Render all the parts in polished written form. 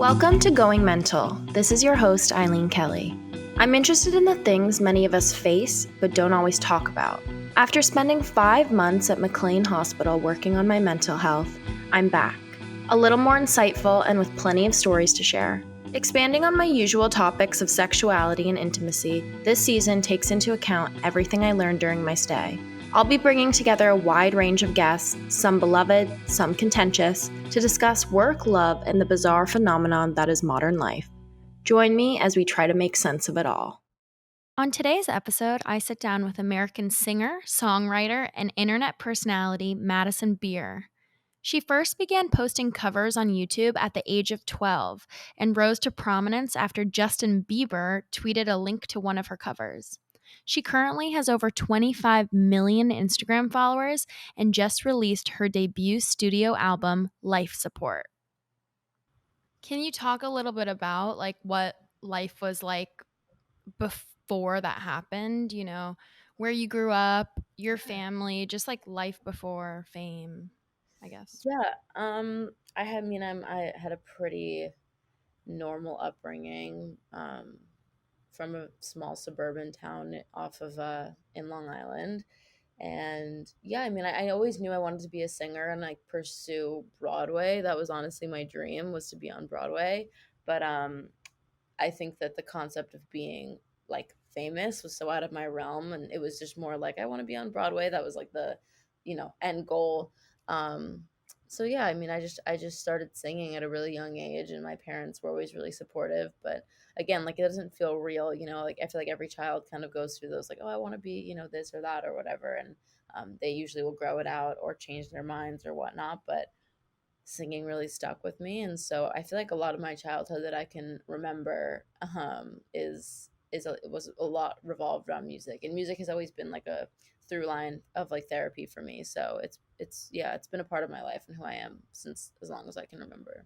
Welcome to Going Mental. This is your host, Eileen Kelly. I'm interested in the things many of us face but don't always talk about. After spending 5 months at McLean Hospital working on my mental health, I'm back. A little more insightful and with plenty of stories to share. Expanding on my usual topics of sexuality and intimacy, this season takes into account everything I learned during my stay. I'll be bringing together a wide range of guests, some beloved, some contentious, to discuss work, love, and the bizarre phenomenon that is modern life. Join me as we try to make sense of it all. On today's episode, I sit down with American singer, songwriter, and internet personality Madison Beer. She first began posting covers on YouTube at the age of 12 and rose to prominence after Justin Bieber tweeted a link to one of her covers. She currently has over 25 million Instagram followers and just released her debut studio album, Life Support. Can you talk a little bit about what life was like before that happened? Where you grew up, your family, just like life before fame, I guess. Yeah, I had a pretty normal upbringing from a small suburban town off of in Long Island. And yeah, I always knew I wanted to be a singer and like pursue Broadway. That was honestly my dream, was to be on Broadway. But I think that the concept of being like famous was so out of my realm, and it was just more like I want to be on Broadway. That was like the, end goal. Um, so yeah, I just started singing at a really young age, and my parents were always really supportive. But again, like it doesn't feel real, like I feel like every child kind of goes through those like, oh, I want to be, this or that or whatever, and they usually will grow it out or change their minds or whatnot. But singing really stuck with me, and so I feel like a lot of my childhood that I can remember was a lot revolved around music, and music has always been like a through line of like therapy for me. So it's been a part of my life and who I am since as long as I can remember.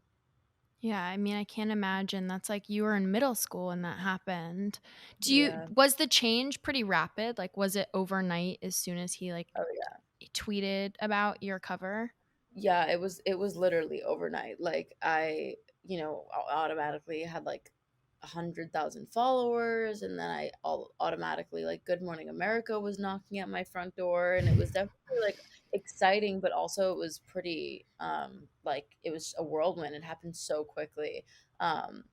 Yeah, I can't imagine. That's like you were in middle school and that happened. Yeah. Was the change pretty rapid? Like, was it overnight as soon as he Oh yeah. tweeted about your cover? Yeah, it was literally overnight. Like I, automatically had like 100,000 followers, and then I all automatically like Good Morning America was knocking at my front door, and it was definitely like exciting, but also it was pretty like it was a whirlwind. It happened so quickly. Um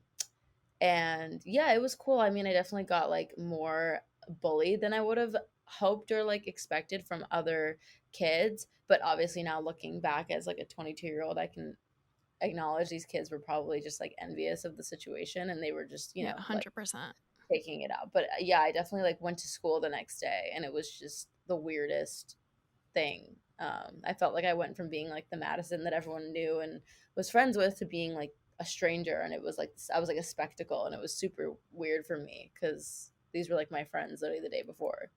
and yeah, it was cool. I definitely got like more bullied than I would have hoped or like expected from other kids. But obviously now looking back as like a 22-year-old, I can acknowledge these kids were probably just like envious of the situation, and they were just, Yeah, like 100%. taking it out. But yeah, I definitely like went to school the next day, and it was just the weirdest thing. I felt like I went from being like the Madison that everyone knew and was friends with to being like a stranger, and it was like I was like a spectacle, and it was super weird for me because these were like my friends literally the day before.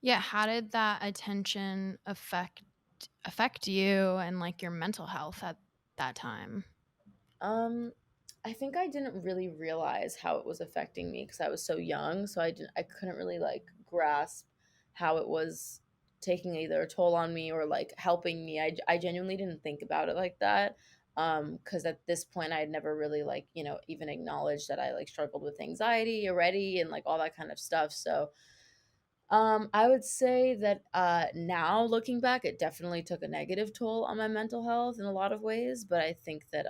Yeah, how did that attention affect you and like your mental health at that time? Um, I think I didn't really realize how it was affecting me because I was so young, so I couldn't really like grasp how it was taking either a toll on me or like helping me. I genuinely didn't think about it like that. Because at this point I had never really like, even acknowledged that I like struggled with anxiety already and like all that kind of stuff. So I would say that now looking back, it definitely took a negative toll on my mental health in a lot of ways. But I think that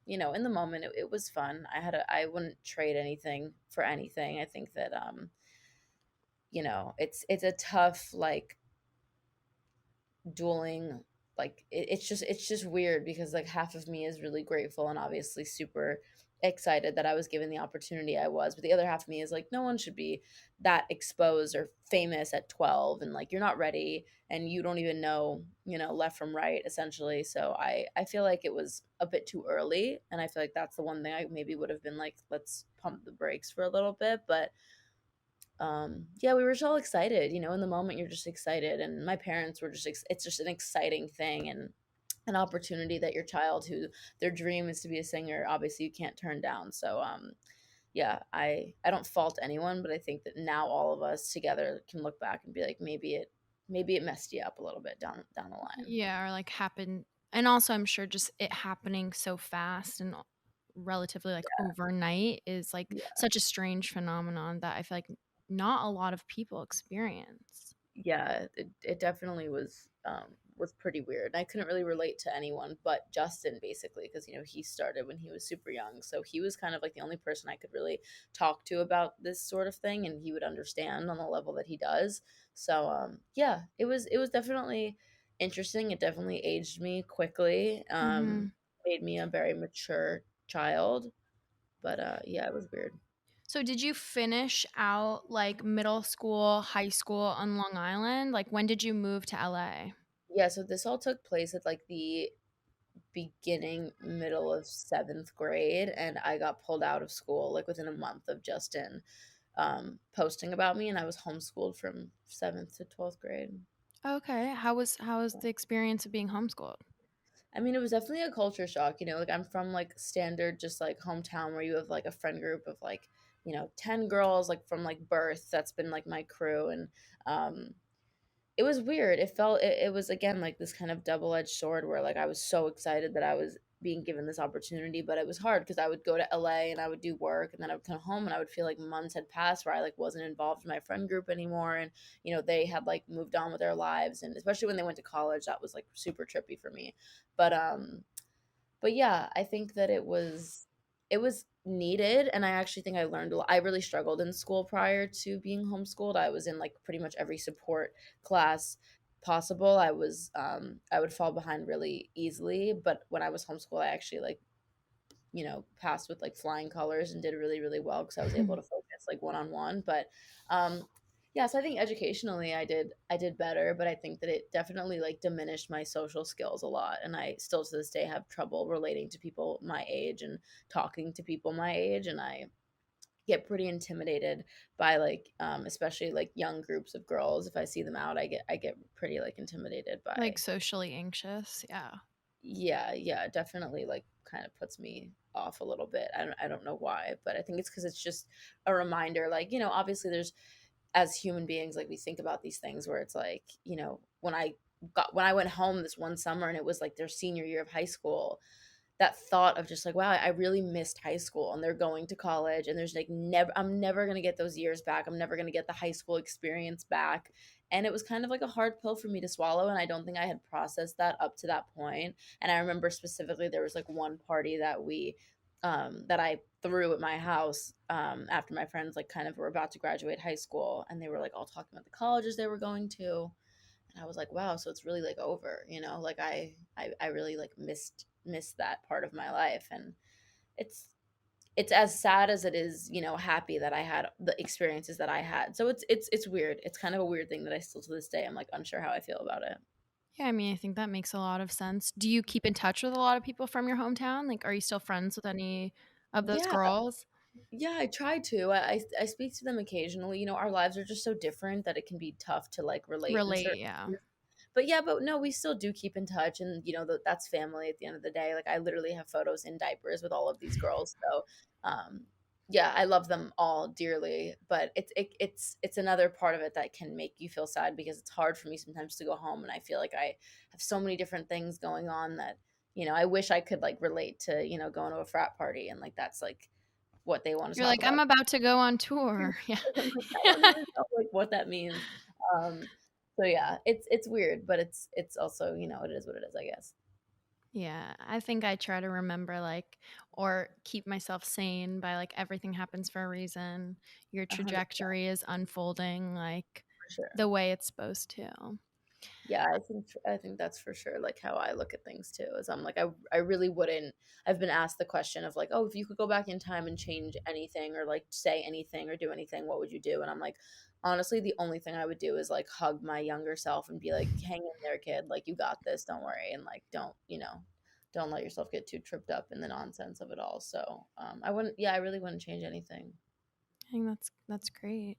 in the moment it was fun. I wouldn't trade anything for anything. I think that it's a tough like dueling, like it's just weird because like half of me is really grateful and obviously super excited that I was given the opportunity I was, but the other half of me is like no one should be that exposed or famous at 12, and like you're not ready and you don't even know, left from right essentially. So I feel like it was a bit too early, and I feel like that's the one thing I maybe would have been like, let's pump the brakes for a little bit. But yeah, we were just all excited, in the moment you're just excited, and my parents were just it's just an exciting thing and an opportunity that your child who their dream is to be a singer, obviously you can't turn down. So yeah, I don't fault anyone, but I think that now all of us together can look back and be like, maybe it messed you up a little bit down the line. Yeah, or like happened. And also, I'm sure just it happening so fast and relatively like overnight is like Yeah. such a strange phenomenon that I feel like not a lot of people experience. Yeah, it definitely was pretty weird. I couldn't really relate to anyone but Justin basically because he started when he was super young. So he was kind of like the only person I could really talk to about this sort of thing and he would understand on the level that he does. So yeah, it was definitely interesting. It definitely aged me quickly. Hmm. Made me a very mature child, but yeah, it was weird. So did you finish out like middle school, high school on Long Island? Like when did you move to LA? Yeah, so this all took place at like the beginning, middle of seventh grade, and I got pulled out of school like within a month of Justin posting about me, and I was homeschooled from seventh to 12th grade. Okay. How was the experience of being homeschooled? I mean, it was definitely a culture shock, like I'm from like standard, just like hometown where you have like a friend group of like, 10 girls, like from like birth. That's been like my crew. And um, it was weird. It was again like this kind of double-edged sword where like I was so excited that I was being given this opportunity, but it was hard because I would go to LA and I would do work and then I would come home and I would feel like months had passed where I like wasn't involved in my friend group anymore and they had like moved on with their lives and especially when they went to college that was like super trippy for me. But but yeah, I think that it was needed and I actually think I learned a lot. I really struggled in school prior to being homeschooled. I was in like pretty much every support class possible. I would fall behind really easily, but when I was homeschooled, I actually like passed with like flying colors and did really, really well because I was able to focus like one on one. But yeah, so I think educationally I did better, but I think that it definitely like diminished my social skills a lot. And I still to this day have trouble relating to people my age and talking to people my age. And I get pretty intimidated by like especially like young groups of girls. If I see them out, I get pretty like intimidated Like by. socially anxious? Yeah. Yeah, yeah, it definitely like kind of puts me off a little bit. I don't know why, but I think it's because it's just a reminder. Like obviously there's as human beings like we think about these things where it's like when I went home this one summer and it was like their senior year of high school, that thought of just like, wow, I really missed high school and they're going to college and there's like I'm never going to get those years back. I'm never going to get the high school experience back. And it was kind of like a hard pill for me to swallow. And I don't think I had processed that up to that point. And I remember specifically there was like one party that I threw at my house after my friends like kind of were about to graduate high school and they were like all talking about the colleges they were going to and I was like, wow, so it's really like over, like I really like missed that part of my life. And it's it's as sad as it is, happy that I had the experiences that I had. So it's weird. It's kind of a weird thing that I still to this day I'm like unsure how I feel about it. Yeah, I mean, I think that makes a lot of sense. Do you keep in touch with a lot of people from your hometown? Like, are you still friends with any of those Yeah, girls? yeah, I try to. I speak to them occasionally. Our lives are just so different that it can be tough to like relate in Relate, certain yeah. ways. But yeah, but no, we still do keep in touch, and that's family at the end of the day. Like I literally have photos in diapers with all of these girls, so yeah, I love them all dearly. But it's another part of it that can make you feel sad because it's hard for me sometimes to go home, and I feel like I have so many different things going on that I wish I could like relate to going to a frat party and like that's like what they want to You're talk like, I'm about. about to go on tour. Yeah. I'm like, I don't even know like what that means. Um, so yeah, it's weird, but it's also it is what it is, I guess. Yeah, I think I try to remember, like, or keep myself sane by, like, everything happens for a reason. Your 100% trajectory is unfolding, like, for sure. the way it's supposed to. Yeah, I think that's for sure like how I look at things too. Is I'm like I really wouldn't. I've been asked the question of like, oh, if you could go back in time and change anything or like say anything or do anything, what would you do? And I'm like, honestly, the only thing I would do is like hug my younger self and be like, hang in there, kid. Like you got this. Don't worry. And like don't let yourself get too tripped up in the nonsense of it all. So I wouldn't. Yeah, I really wouldn't change anything. I think that's great.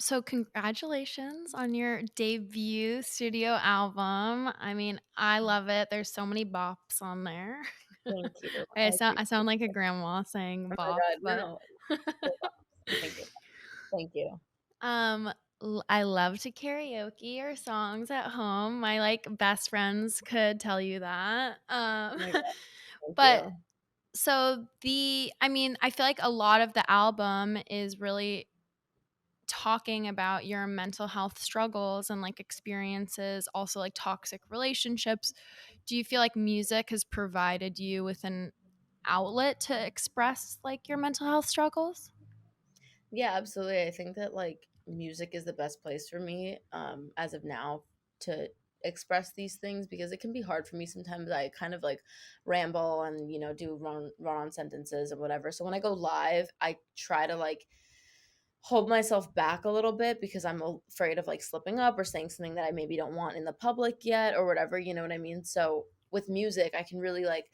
So congratulations on your debut studio album. I mean, I love it. There's so many bops on there. Thank you. I I sound appreciate I sound like a it. grandma saying Oh my bop, God, but no. Thank you. Thank you. um I love to karaoke your songs at home. My like best friends could tell you that. Oh my God, thank But you. So I feel like a lot of the album is really talking about your mental health struggles and like experiences, also like toxic relationships. Do you feel like music has provided you with an outlet to express like your mental health struggles? Yeah, absolutely. I think that like music is the best place for me as of now to express these things because it can be hard for me sometimes. I kind of like ramble and do run on sentences or whatever. So when I go live, I try to like hold myself back a little bit because I'm afraid of like slipping up or saying something that I maybe don't want in the public yet or whatever, you know what I mean? So with music, I can really like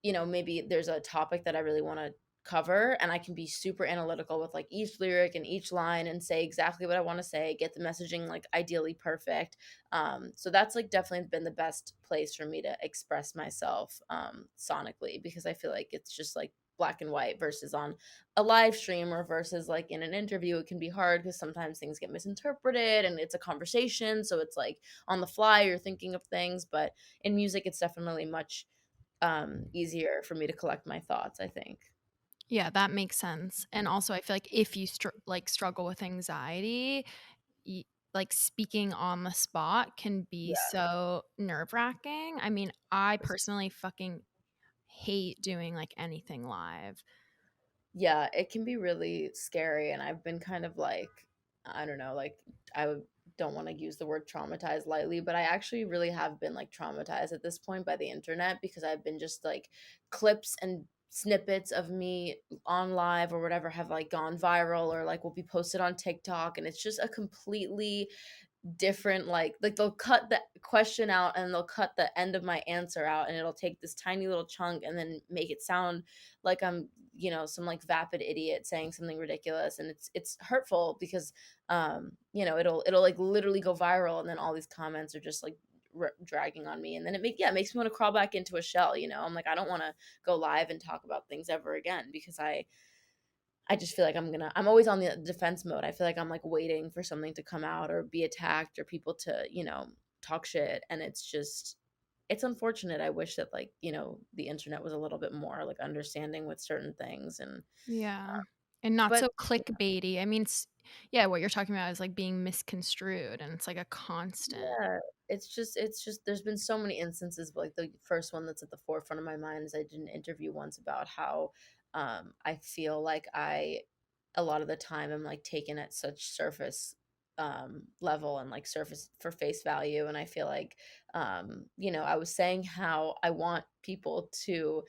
maybe there's a topic that I really want to cover and I can be super analytical with like each lyric and each line and say exactly what I want to say, get the messaging like ideally perfect. So that's like definitely been the best place for me to express myself sonically because I feel like it's just like black and white versus on a live stream or versus like in an interview it can be hard because sometimes things get misinterpreted and it's a conversation so it's like on the fly you're thinking of things but in music it's definitely much easier for me to collect my thoughts, I think. Yeah, that makes sense. And also, I feel like if you struggle with anxiety, y- like speaking on the spot can be Yeah. so nerve wracking. I mean, I personally fucking hate doing like anything live. Yeah, it can be really scary and I've been kind of like I don't know, like don't want to use the word traumatized lightly, but I actually really have been like traumatized at this point by the internet because I've been just like clips and snippets of me on live or whatever have like gone viral or like will be posted on TikTok and it's just a completely different like they'll cut the question out and they'll cut the end of my answer out and it'll take this tiny little chunk and then make it sound like I'm some like vapid idiot saying something ridiculous and it's hurtful because it'll like literally go viral and then all these comments are just like dragging on me and then it makes me want to crawl back into a shell. I'm like I don't want to go live and talk about things ever again because I just feel like I'm always on the defense mode. I feel like I'm like waiting for something to come out or be attacked or people to, talk shit. And it's unfortunate. I wish that like, the internet was a little bit more like understanding with certain things. Yeah. And not But so clickbaity. I mean, yeah, what you're talking about is like being misconstrued and it's like a constant. yeah, it's just there's been so many instances, but like the first one that's at the forefront of my mind is I did an interview once about how I feel like I a lot of the time I'm like taken at such surface level and like surface for face value and I feel like I was saying how I want people to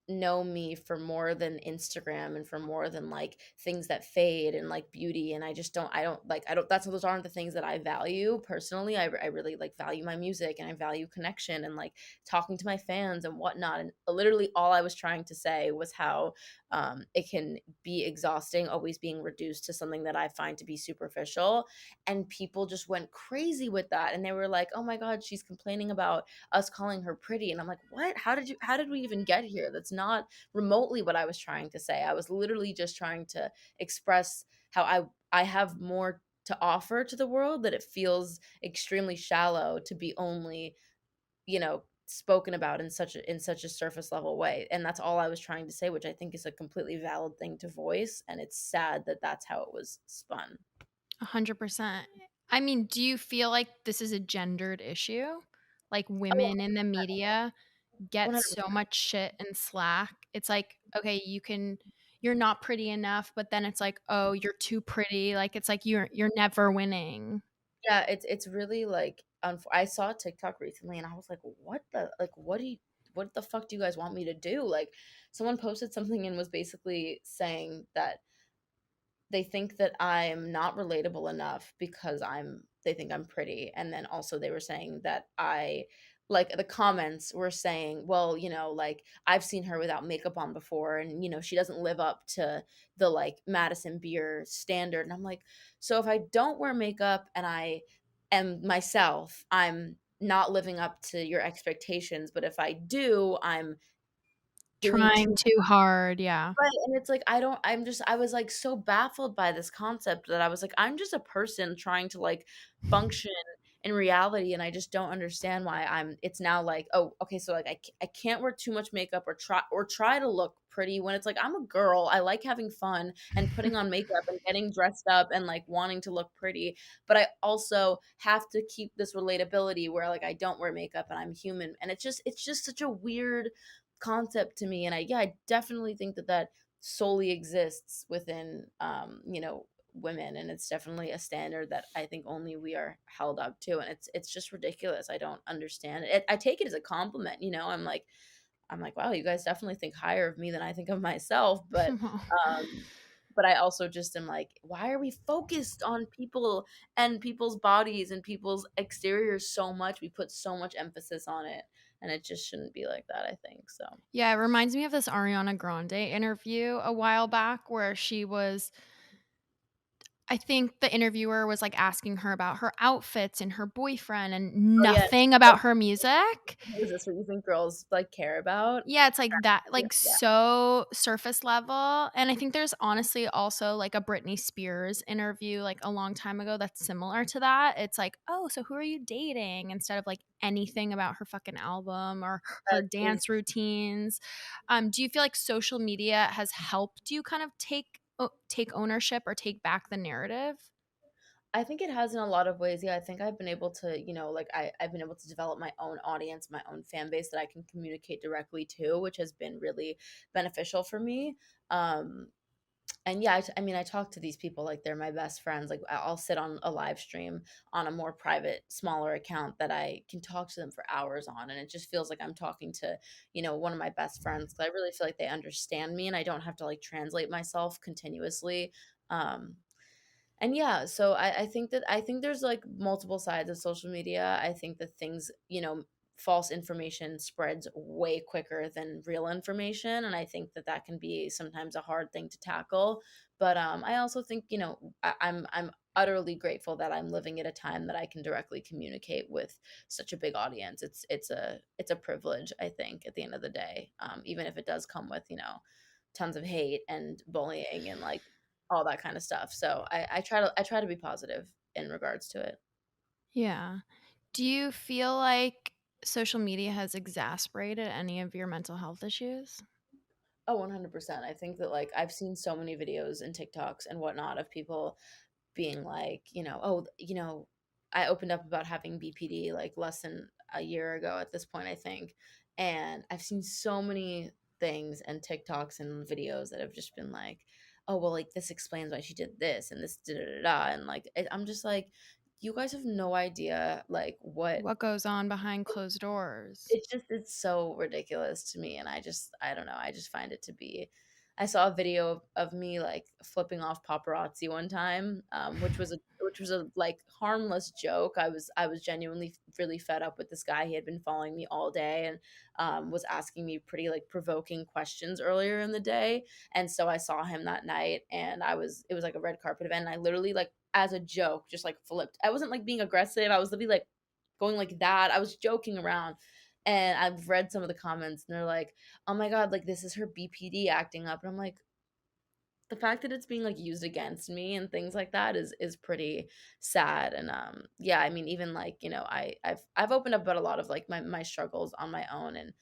know me for more than Instagram and for more than like things that fade and like beauty and I don't that's those aren't the things that I value personally. I really like value my music and I value connection and like talking to my fans and whatnot and literally all I was trying to say was how it can be exhausting always being reduced to something that I find to be superficial and people just went crazy with that and they were like oh my god she's complaining about us calling her pretty and I'm like what how did we even get here? That's not remotely what I was trying to say. I was literally just trying to express how I have more to offer to the world that it feels extremely shallow to be only spoken about in such a surface level way and that's all I was trying to say which I think is a completely valid thing to voice and it's sad that that's how it was spun. 100%. I mean, do you feel like this is a gendered issue? Like Oh, women in the media get so 100%. much shit and slack. It's like, okay, you're not pretty enough, but then it's like, oh, you're too pretty. Like it's like you're never winning. Yeah, it's really like I saw a TikTok recently and I was like, what the fuck do you guys want me to do? Like someone posted something and was basically saying that they think that I'm not relatable enough because they think I'm pretty. And then also they were saying that I like the comments were saying, well, like I've seen her without makeup on before and she doesn't live up to the like Madison Beer standard. And I'm like, so if I don't wear makeup and I am myself, I'm not living up to your expectations, but if I do, I'm doing too Trying too hard, yeah. right, and it's like, I was, like, so baffled by this concept that I was like, I'm just a person trying to, like, function in reality, and I just don't understand why it's now like, oh, okay, so like I can't wear too much makeup or try to look pretty when it's like I'm a girl. I like having fun and putting on makeup and getting dressed up and like wanting to look pretty, but I also have to keep this relatability where like I don't wear makeup and I'm human, and it's just such a weird concept to me. And I definitely think that solely exists within women, and it's definitely a standard that I think only we are held up to, and it's just ridiculous. I don't understand it. I take it as a compliment, I'm like, wow, you guys definitely think higher of me than I think of myself. But I also just am like, why are we focused on people and people's bodies and people's exteriors so much? We put so much emphasis on it, and it just shouldn't be like that, I think. So Yeah, it reminds me of this Ariana Grande interview a while back where I think the interviewer was like asking her about her outfits and her boyfriend and oh yeah, nothing about her music. is this what you think girls like care about? Yeah, it's like that, like Yeah. so surface level. And I think there's honestly also like a Britney Spears interview like a long time ago that's similar to that. It's like, oh, so who are you dating? Instead of like anything about her fucking album or her That is, dance routines. Do you feel like social media has helped you kind of take ownership or take back the narrative? I think it has in a lot of ways. Yeah, I think I've been able to, like I've bbeen able to develop my own audience, my own fan base that I can communicate directly to, which has been really beneficial for me. Um, and yeah, I mean, I talk to these people like they're my best friends. Like I'll sit on a live stream on a more private, smaller account that I can talk to them for hours on, and it just feels like I'm talking to, one of my best friends. 'Cause I really feel like they understand me, and I don't have to like translate myself continuously. Um, and yeah, so I think there's like multiple sides of social media. I think that things, false information spreads way quicker than real information, and I think that can be sometimes a hard thing to tackle. But I also think, I'm utterly grateful that I'm living at a time that I can directly communicate with such a big audience. It's a privilege, I think, at the end of the day, even if it does come with, tons of hate and bullying and like all that kind of stuff. So I try to be positive in regards to it. Yeah. Do you feel like social media has exacerbated any of your mental health issues? Oh, 100%. I think that like I've seen so many videos and TikToks and whatnot of people being like, oh, I opened up about having BPD like less than a year ago at this point, I think. And I've seen so many things and TikToks and videos that have just been like, oh, well, like this explains why she did this and this da da da da. And like, I'm just like, you guys have no idea like what What goes on behind closed doors? it's so ridiculous to me, and I don't know, I just find it to be. I saw a video of me like flipping off paparazzi one time, which was a like harmless joke. I was genuinely really fed up with this guy. He had been following me all day and was asking me pretty like provoking questions earlier in the day, and so I saw him that night, and it was like a red carpet event, and I literally like as a joke just like flipped. I wasn't like being aggressive. I was literally like going like that. I was joking around. And I've read some of the comments and they're like, "Oh my god, like this is her BPD acting up." And I'm like, the fact that it's being like used against me and things like that is pretty sad. And yeah, I mean even like, I've opened up about a lot of like my struggles on my own, and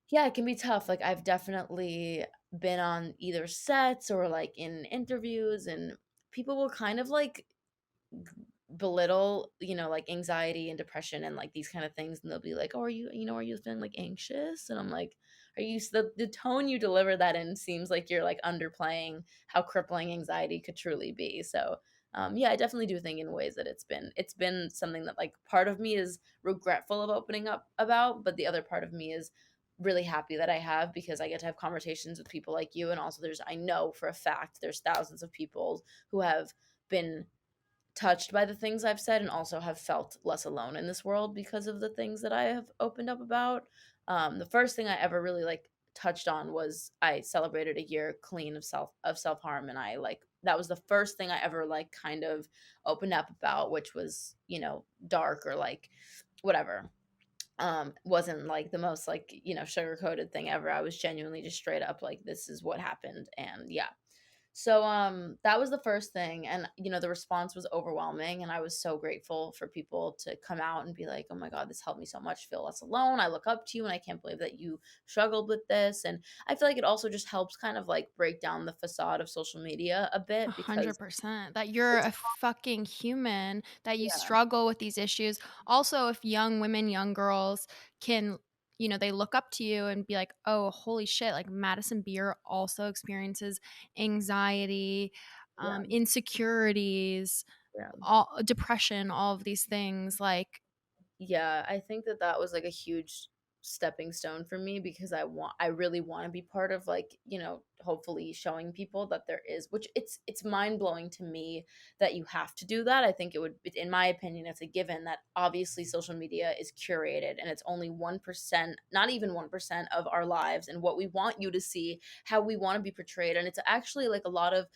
yeah, it can be tough. Like I've definitely been on either sets or like in interviews, and people will kind of like belittle, like anxiety and depression and like these kind of things, and they'll be like, "Oh, are you feeling like anxious?" And I'm like, "Are you the tone you deliver that in seems like you're like underplaying how crippling anxiety could truly be." So, yeah, I definitely do think in ways that it's been something that like part of me is regretful of opening up about, but the other part of me is really happy that I have, because I get to have conversations with people like you, and also I know for a fact there's thousands of people who have been touched by the things I've said and also have felt less alone in this world because of the things that I have opened up about. The first thing I ever really like touched on was I celebrated a year clean of self harm, and I like that was the first thing I ever like kind of opened up about, which was dark or like whatever. Wasn't like the most like sugar coated thing ever. I was genuinely just straight up like, this is what happened, and yeah. So that was the first thing, and the response was overwhelming, and I was so grateful for people to come out and be like, "Oh my god, this helped me so much feel less alone. I look up to you and I can't believe that you struggled with this." And I feel like it also just helps kind of like break down the facade of social media a bit because 100%. That you're it's a fucking human, that you yeah, struggle with these issues. Also, if young women, young girls can, they look up to you and be like, oh, holy shit, like Madison Beer also experiences anxiety, yeah, insecurities, yeah. all depression, all of these things. Like, Yeah, I think that that was like a huge stepping stone for me because I really want to be part of like, hopefully showing people that there is, which it's mind-blowing to me that you have to do that. I think in my opinion, it's a given that obviously social media is curated and it's only 1%, not even 1% of our lives and what we want you to see, how we want to be portrayed. And it's actually like a lot of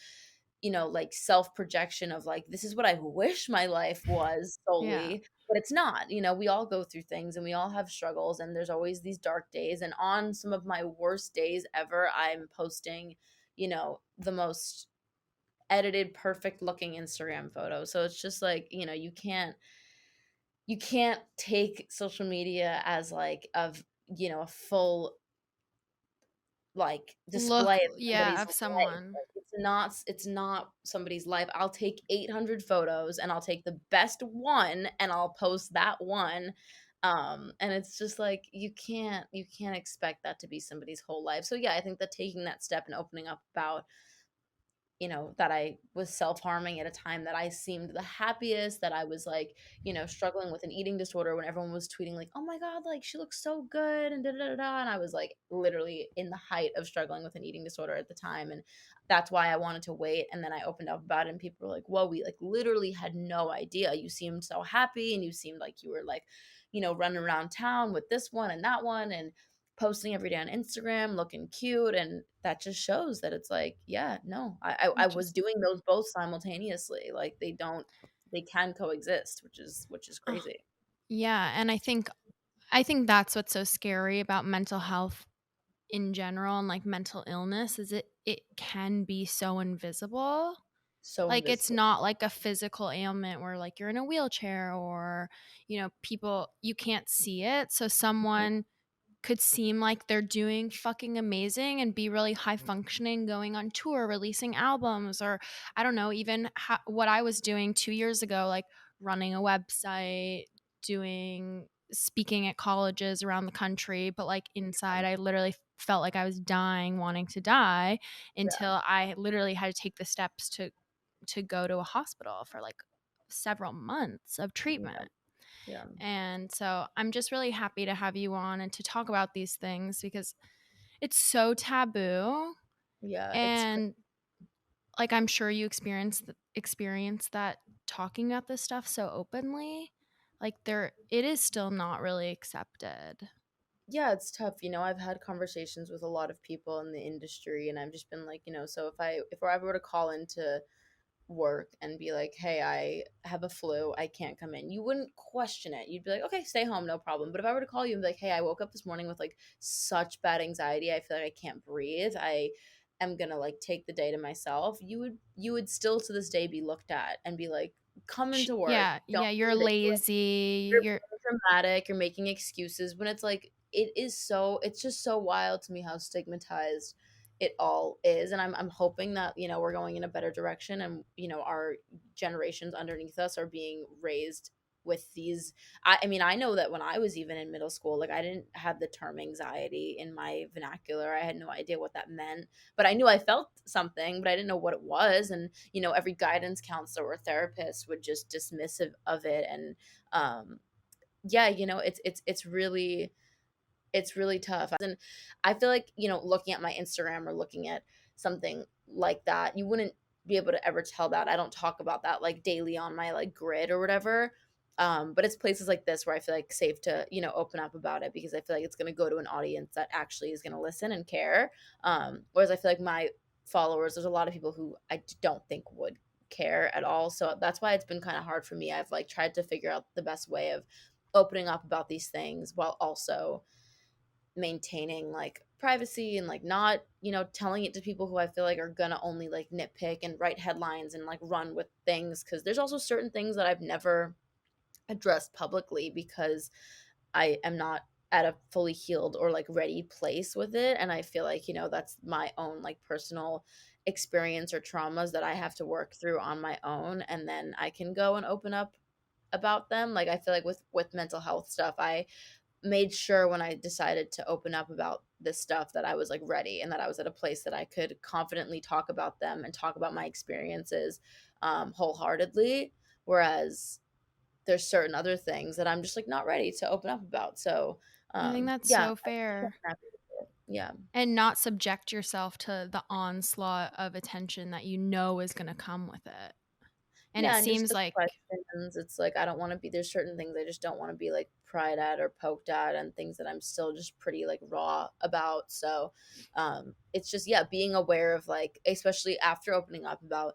like self projection of like, this is what I wish my life was yeah. solely, but it's not. We all go through things and we all have struggles, and there's always these dark days. And on some of my worst days ever, I'm posting, the most edited, perfect looking Instagram photo. So it's just like, you can't take social media as like a full like display Look, of yeah, somebody's of life. someone. Like, it's not somebody's life. I'll take 800 photos and I'll take the best one and I'll post that one. And it's just like you can't expect that to be somebody's whole life. So yeah, I think that taking that step and opening up about that I was self-harming at a time that I seemed the happiest, that I was like, struggling with an eating disorder when everyone was tweeting like, "Oh my god, like she looks so good," and da da da da, and I was like literally in the height of struggling with an eating disorder at the time, and that's why I wanted to wait. And then I opened up about it, and people were like, "Whoa, we like literally had no idea. You seemed so happy, and you seemed like you were like, running around town with this one and that one, and posting every day on Instagram, looking cute." And that just shows that it's like, yeah, no, I Which was is, doing those both simultaneously. Like they can coexist, which is oh, crazy. yeah. And I think that's what's so scary about mental health in general and like mental illness is it can be so invisible. So Like it's invisible. not like a physical ailment where like you're in a wheelchair or people you can't see it. So Mhm. someone could seem like they're doing fucking amazing and be really high functioning, going on tour, releasing albums, or I don't know, even what I was doing 2 years ago, like running a website, doing speaking at colleges around the country. But like inside, I literally felt like I was dying, wanting to die Yeah, until I literally had to take the steps to go to a hospital for like several months of yeah, treatment. yeah, And so I'm just really happy to have you on and to talk about these things because it's so taboo. yeah. And like I'm sure you experience that talking about this stuff so openly. Like it is still not really accepted. Yeah, it's tough. I've had conversations with a lot of people in the industry, and I've just been like, so if I were to call into work and be like, "Hey, I have a flu. I can't come in." You wouldn't question it. You'd be like, "Okay, stay home, no problem." But if I were to call you and be like, "Hey, I woke up this morning with like such bad anxiety. I feel like I can't breathe. I am going to like take the day to myself." You would still to this day be looked at and be like, "Come into work. Yeah, Don't yeah, be you're ridiculous. lazy. You're You're being dramatic. You're making excuses." When it's like it's just so wild to me how stigmatized it all is. And I'm hoping that we're going in a better direction, and our generations underneath us are being raised with these. I mean, I know that when I was even in middle school, like I didn't have the term anxiety in my vernacular. I had no idea what that meant, but I knew I felt something, but I didn't know what it was. And every guidance counselor or therapist would just dismiss of it. And yeah, it's really tough. And I feel like, looking at my Instagram or looking at something like that, you wouldn't be able to ever tell that. I don't talk about that like daily on my like grid or whatever. But it's places like this where I feel like safe to, open up about it because I feel like it's going to go to an audience that actually is going to listen and care. Whereas I feel like my followers, there's a lot of people who I don't think would care at all. So that's why it's been kind of hard for me. I've like tried to figure out the best way of opening up about these things while also maintaining like privacy and like not, telling it to people who I feel like are gonna only like nitpick and write headlines and like run with things, because there's also certain things that I've never addressed publicly because I am not at a fully healed or like ready place with it. And I feel like, that's my own like personal experience or traumas that I have to work through on my own. And then I can go and open up about them. Like I feel like with mental health stuff, I made sure when I decided to open up about this stuff that I was like ready and that I was at a place that I could confidently talk about them and talk about my experiences wholeheartedly. Whereas there's certain other things that I'm just like not ready to open up about. So, I think that's yeah, so fair. yeah, And not subject yourself to the onslaught of attention that you know is going to come with it. And it yeah, and just seems the like, questions. It's like I don't want to be. There's certain things I just don't want to be like pried at or poked at, and things that I'm still just pretty like raw about. So, it's just being aware of like, especially after opening up about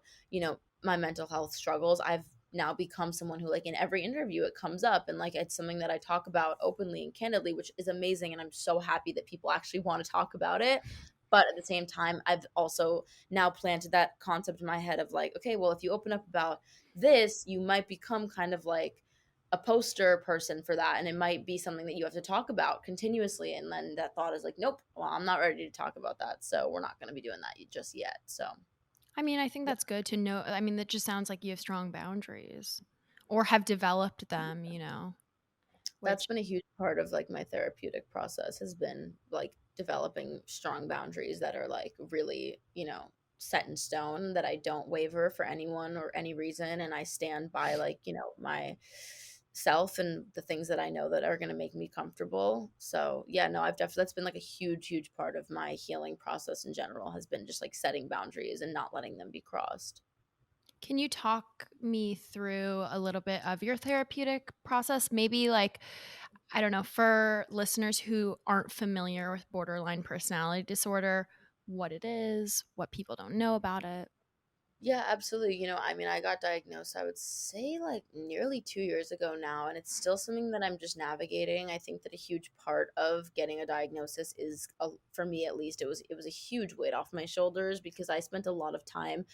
my mental health struggles, I've now become someone who like in every interview it comes up and like it's something that I talk about openly and candidly, which is amazing, and I'm so happy that people actually want to talk about it. But at the same time, I've also now planted that concept in my head of like, okay, well, if you open up about this, you might become kind of like a poster person for that. And it might be something that you have to talk about continuously. And then that thought is like, nope, well, I'm not ready to talk about that. So we're not going to be doing that just yet. So, I mean, I think yeah. that's good to know. I mean, that just sounds like you have strong boundaries or have developed them, That's which been a huge part of like my therapeutic process, has been like developing strong boundaries that are like really, set in stone, that I don't waver for anyone or any reason, and I stand by like, my self and the things that I know that are going to make me comfortable. So, yeah, no, I've definitely, that's been like a huge part of my healing process in general, has been just like setting boundaries and not letting them be crossed. can you talk me through a little bit of your therapeutic process? Maybe like, I don't know, for listeners who aren't familiar with borderline personality disorder, what it is, what people don't know about it. Yeah, absolutely. I mean, I got diagnosed, I would say like nearly 2 years ago now, and it's still something that I'm just navigating. I think that a huge part of getting a diagnosis is, for me at least, it was a huge weight off my shoulders, because I spent a lot of time,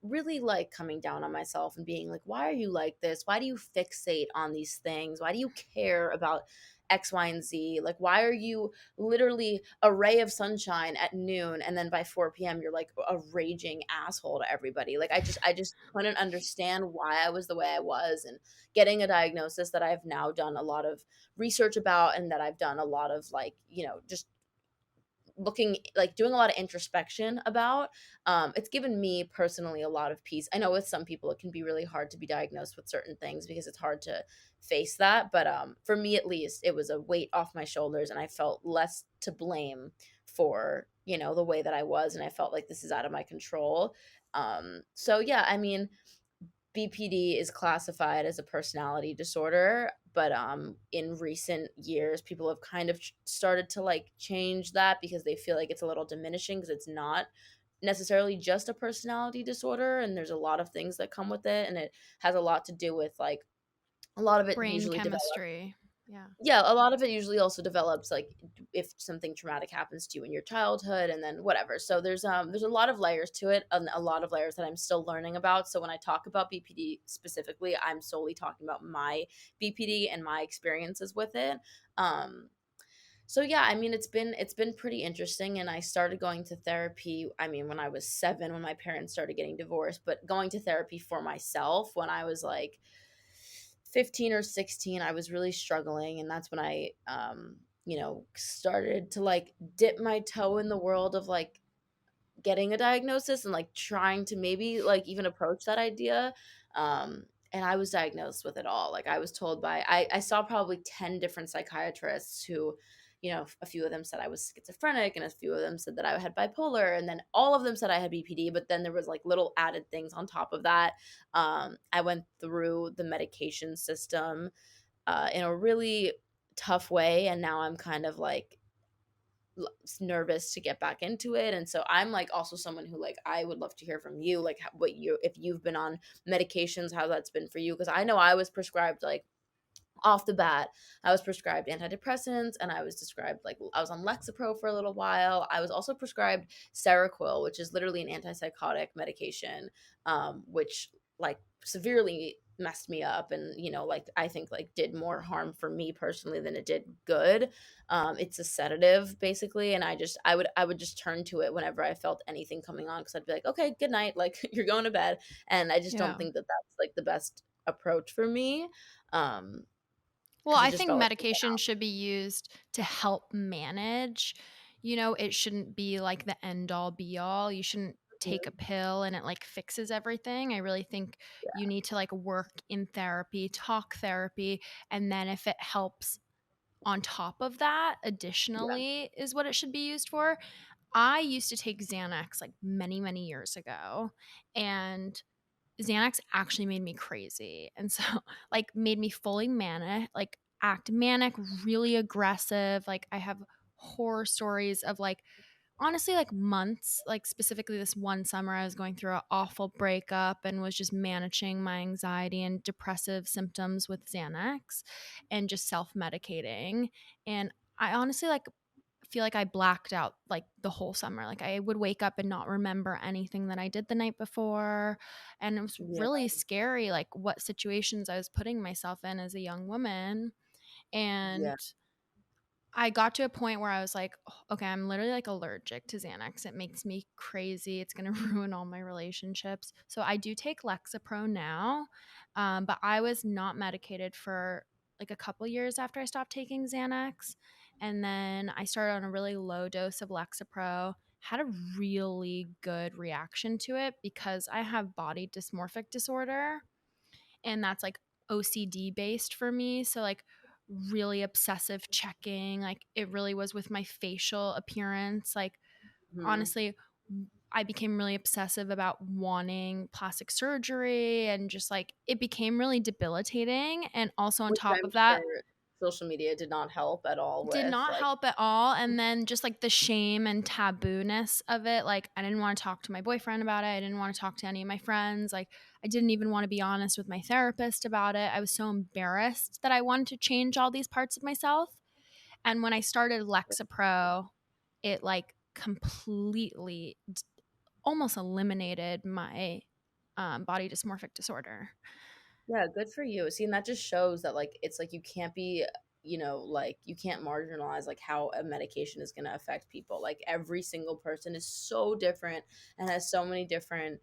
really like coming down on myself and being like, why are you like this? Why do you fixate on these things? Why do you care about X, Y, and Z? Like, why are you literally a ray of sunshine at noon, and then by 4 p.m. you're like a raging asshole to everybody? Like I just couldn't understand why I was the way I was. And getting a diagnosis that I've now done a lot of research about, and that I've done a lot of like, just looking, like doing a lot of introspection about, it's given me personally a lot of peace. I know with some people it can be really hard to be diagnosed with certain things because it's hard to face that, but for me at least, it was a weight off my shoulders, and I felt less to blame for the way that I was, and I felt like this is out of my control. So yeah, I mean, BPD is classified as a personality disorder, but in recent years people have kind of started to like change that, because they feel like it's a little diminishing, because it's not necessarily just a personality disorder, and there's a lot of things that come with it, and it has a lot to do with like, a lot of it Brain usually develops. chemistry. Yeah. Yeah, a lot of it usually also develops like if something traumatic happens to you in your childhood, and then whatever. So there's a lot of layers to it, and a lot of layers that I'm still learning about. So when I talk about BPD specifically, I'm solely talking about my BPD and my experiences with it. Um so yeah, I mean, it's been pretty interesting, and I started going to therapy, I mean, when I was 7, when my parents started getting divorced, but going to therapy for myself when I was like 15 or 16. I was really struggling, and that's when I started to like dip my toe in the world of like getting a diagnosis, and like trying to maybe like even approach that idea. And I was diagnosed with it all. Like I was told by, I saw probably 10 different psychiatrists who, a few of them said I was schizophrenic, and a few of them said that I had bipolar, and then all of them said I had BPD, but then there was like little added things on top of that. I went through the medication system in a really tough way, and now I'm kind of like nervous to get back into it. And so I'm like also someone who, like, I would love to hear from you, like what you, if you've been on medications, how that's been for you, because I know I was prescribed like off the bat, I was prescribed antidepressants, and I was described like I was on Lexapro for a little while. I was also prescribed Seroquel, which is literally an antipsychotic medication, which like severely messed me up, and like I think like did more harm for me personally than it did good. It's a sedative basically, and I would just turn to it whenever I felt anything coming on, because I'd be like, okay, good night, like you're going to bed. And I just don't Yeah. think that that's like the best approach for me. Um, Well, because it I just think felt like medication should be used to help manage. It shouldn't be like the end all be all. You shouldn't take a Mhm. pill and it like fixes everything. I really think you need to like work in therapy, talk therapy, and then if it helps on top of that, Yeah. additionally, is what it should be used for. I used to take Xanax like many, many years ago, and Xanax actually made me crazy. And so, like, made me fully manic, like, act manic, really aggressive. Like, I have horror stories of, like, honestly, like, months. Like, specifically, this one summer, I was going through an awful breakup and was just managing my anxiety and depressive symptoms with Xanax and just self medicating. And I honestly, like, feel like I blacked out like the whole summer. Like I would wake up and not remember anything that I did the night before. And it was Yeah. really scary, like what situations I was putting myself in as a young woman. Yeah. And I got to a point where I was like, "Oh, okay, I'm literally like allergic to Xanax. It makes me crazy. It's going to ruin all my relationships." So I do take Lexapro now, but I was not medicated for like a couple years after I stopped taking Xanax. And then I started on a really low dose of Lexapro, had a really good reaction to it because I have body dysmorphic disorder, and that's like OCD based for me. So like really obsessive checking, like it really was with my facial appearance. Like Mhm. honestly, I became really obsessive about wanting plastic surgery, and just like it became really debilitating. And also on Which top I'm of that, sure social media did not help at all did with, not like. help at all. And then just like the shame and taboo-ness of it. Like I didn't want to talk to my boyfriend about it. I didn't want to talk to any of my friends. Like I didn't even want to be honest with my therapist about it. I was so embarrassed that I wanted to change all these parts of myself. And when I started Lexapro, it like completely almost eliminated my body dysmorphic disorder. Yeah, good for you. See, and that just shows that like it's like you can't be, like you can't marginalize like how a medication is going to affect people. Like every single person is so different and has so many different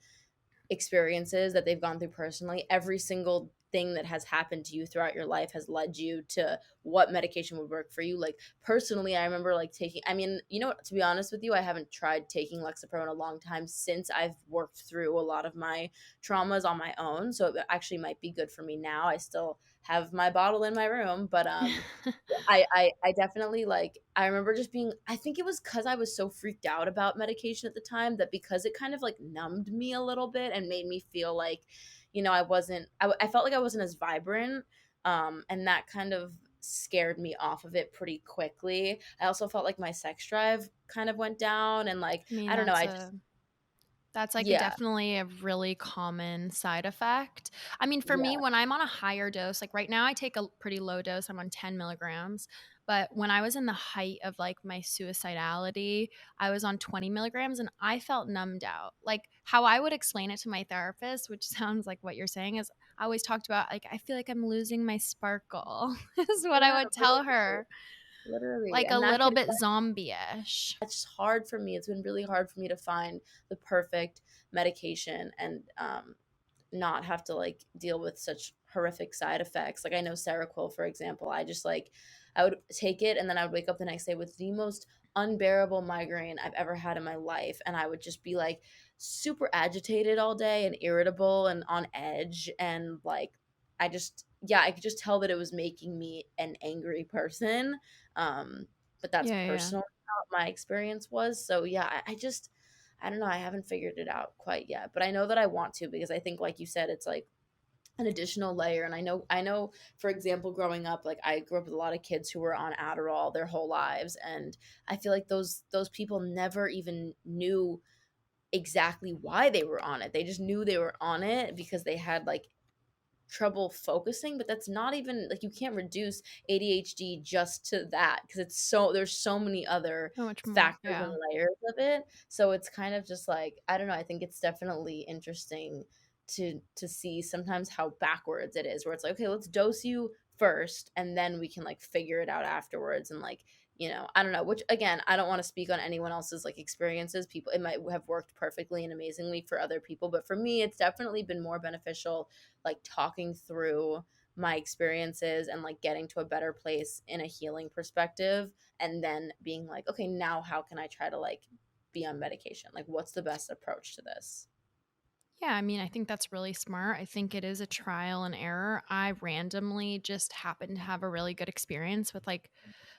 experiences that they've gone through personally. Every single thing that has happened to you throughout your life has led you to what medication would work for you. Like personally, I remember like taking, I mean, to be honest with you, I haven't tried taking Lexapro in a long time since I've worked through a lot of my traumas on my own. So it actually might be good for me now. I still have my bottle in my room, but I definitely like I remember just being, I think it was because I was so freaked out about medication at the time, that because it kind of like numbed me a little bit and made me feel like, I felt like I wasn't as vibrant. And that kind of scared me off of it pretty quickly. I also felt like my sex drive kind of went down, and like I mean, I don't know, I just that's like yeah, definitely a really common side effect. I mean, for me, yeah. when I'm on a higher dose, like right now, I take a pretty low dose. I'm on 10 milligrams. But when I was in the height of like my suicidality, I was on 20 milligrams and I felt numbed out. Like how I would explain it to my therapist, which sounds like what you're saying, is I always talked about like, I feel like I'm losing my sparkle, is what I Yeah, would tell literally, her. literally. Like a And that little can bit zombie ish. It's just hard for me. It's been really hard for me to find the perfect medication, and not have to like deal with such horrific side effects. Like I know Seroquel, for example, I would take it, and then I would wake up the next day with the most unbearable migraine I've ever had in my life, and I would just be like super agitated all day and irritable and on edge, and like I could just tell that it was making me an angry person. But that's Yeah, yeah. personal how my experience was. So yeah, I don't know. I haven't figured it out quite yet, but I know that I want to, because I think, like you said, it's like an additional layer. And I know, for example, growing up, like I grew up with a lot of kids who were on Adderall their whole lives, and I feel like those people never even knew exactly why they were on it. They just knew they were on it because they had like trouble focusing, but that's not even like, you can't reduce ADHD just to that, because there's so many other So much more. factors and Yeah. layers of it. So it's kind of just like, I don't know, I think it's definitely interesting to see sometimes how backwards it is, where it's like, okay, let's dose you first and then we can like figure it out afterwards. And like, I don't know, which again, I don't want to speak on anyone else's like experiences. People, it might have worked perfectly and amazingly for other people, but for me it's definitely been more beneficial, like talking through my experiences and like getting to a better place in a healing perspective, and then being like, okay, now how can I try to like be on medication, like what's the best approach to this. Yeah, I mean, I think that's really smart. I think it is a trial and error. I randomly just happened to have a really good experience with like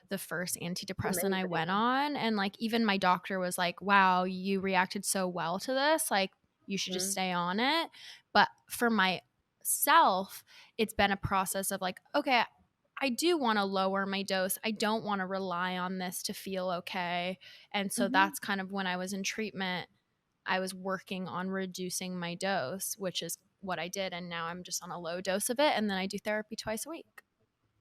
the first antidepressant I went Amazing. on. And like, even my doctor was like, wow, you reacted so well to this. Like, you should just Mhm. stay on it. But for myself, it's been a process of like, okay, I do want to lower my dose. I don't want to rely on this to feel okay. And so Mhm. that's kind of when I was in treatment, I was working on reducing my dose, which is what I did. And now I'm just on a low dose of it. And then I do therapy twice a week.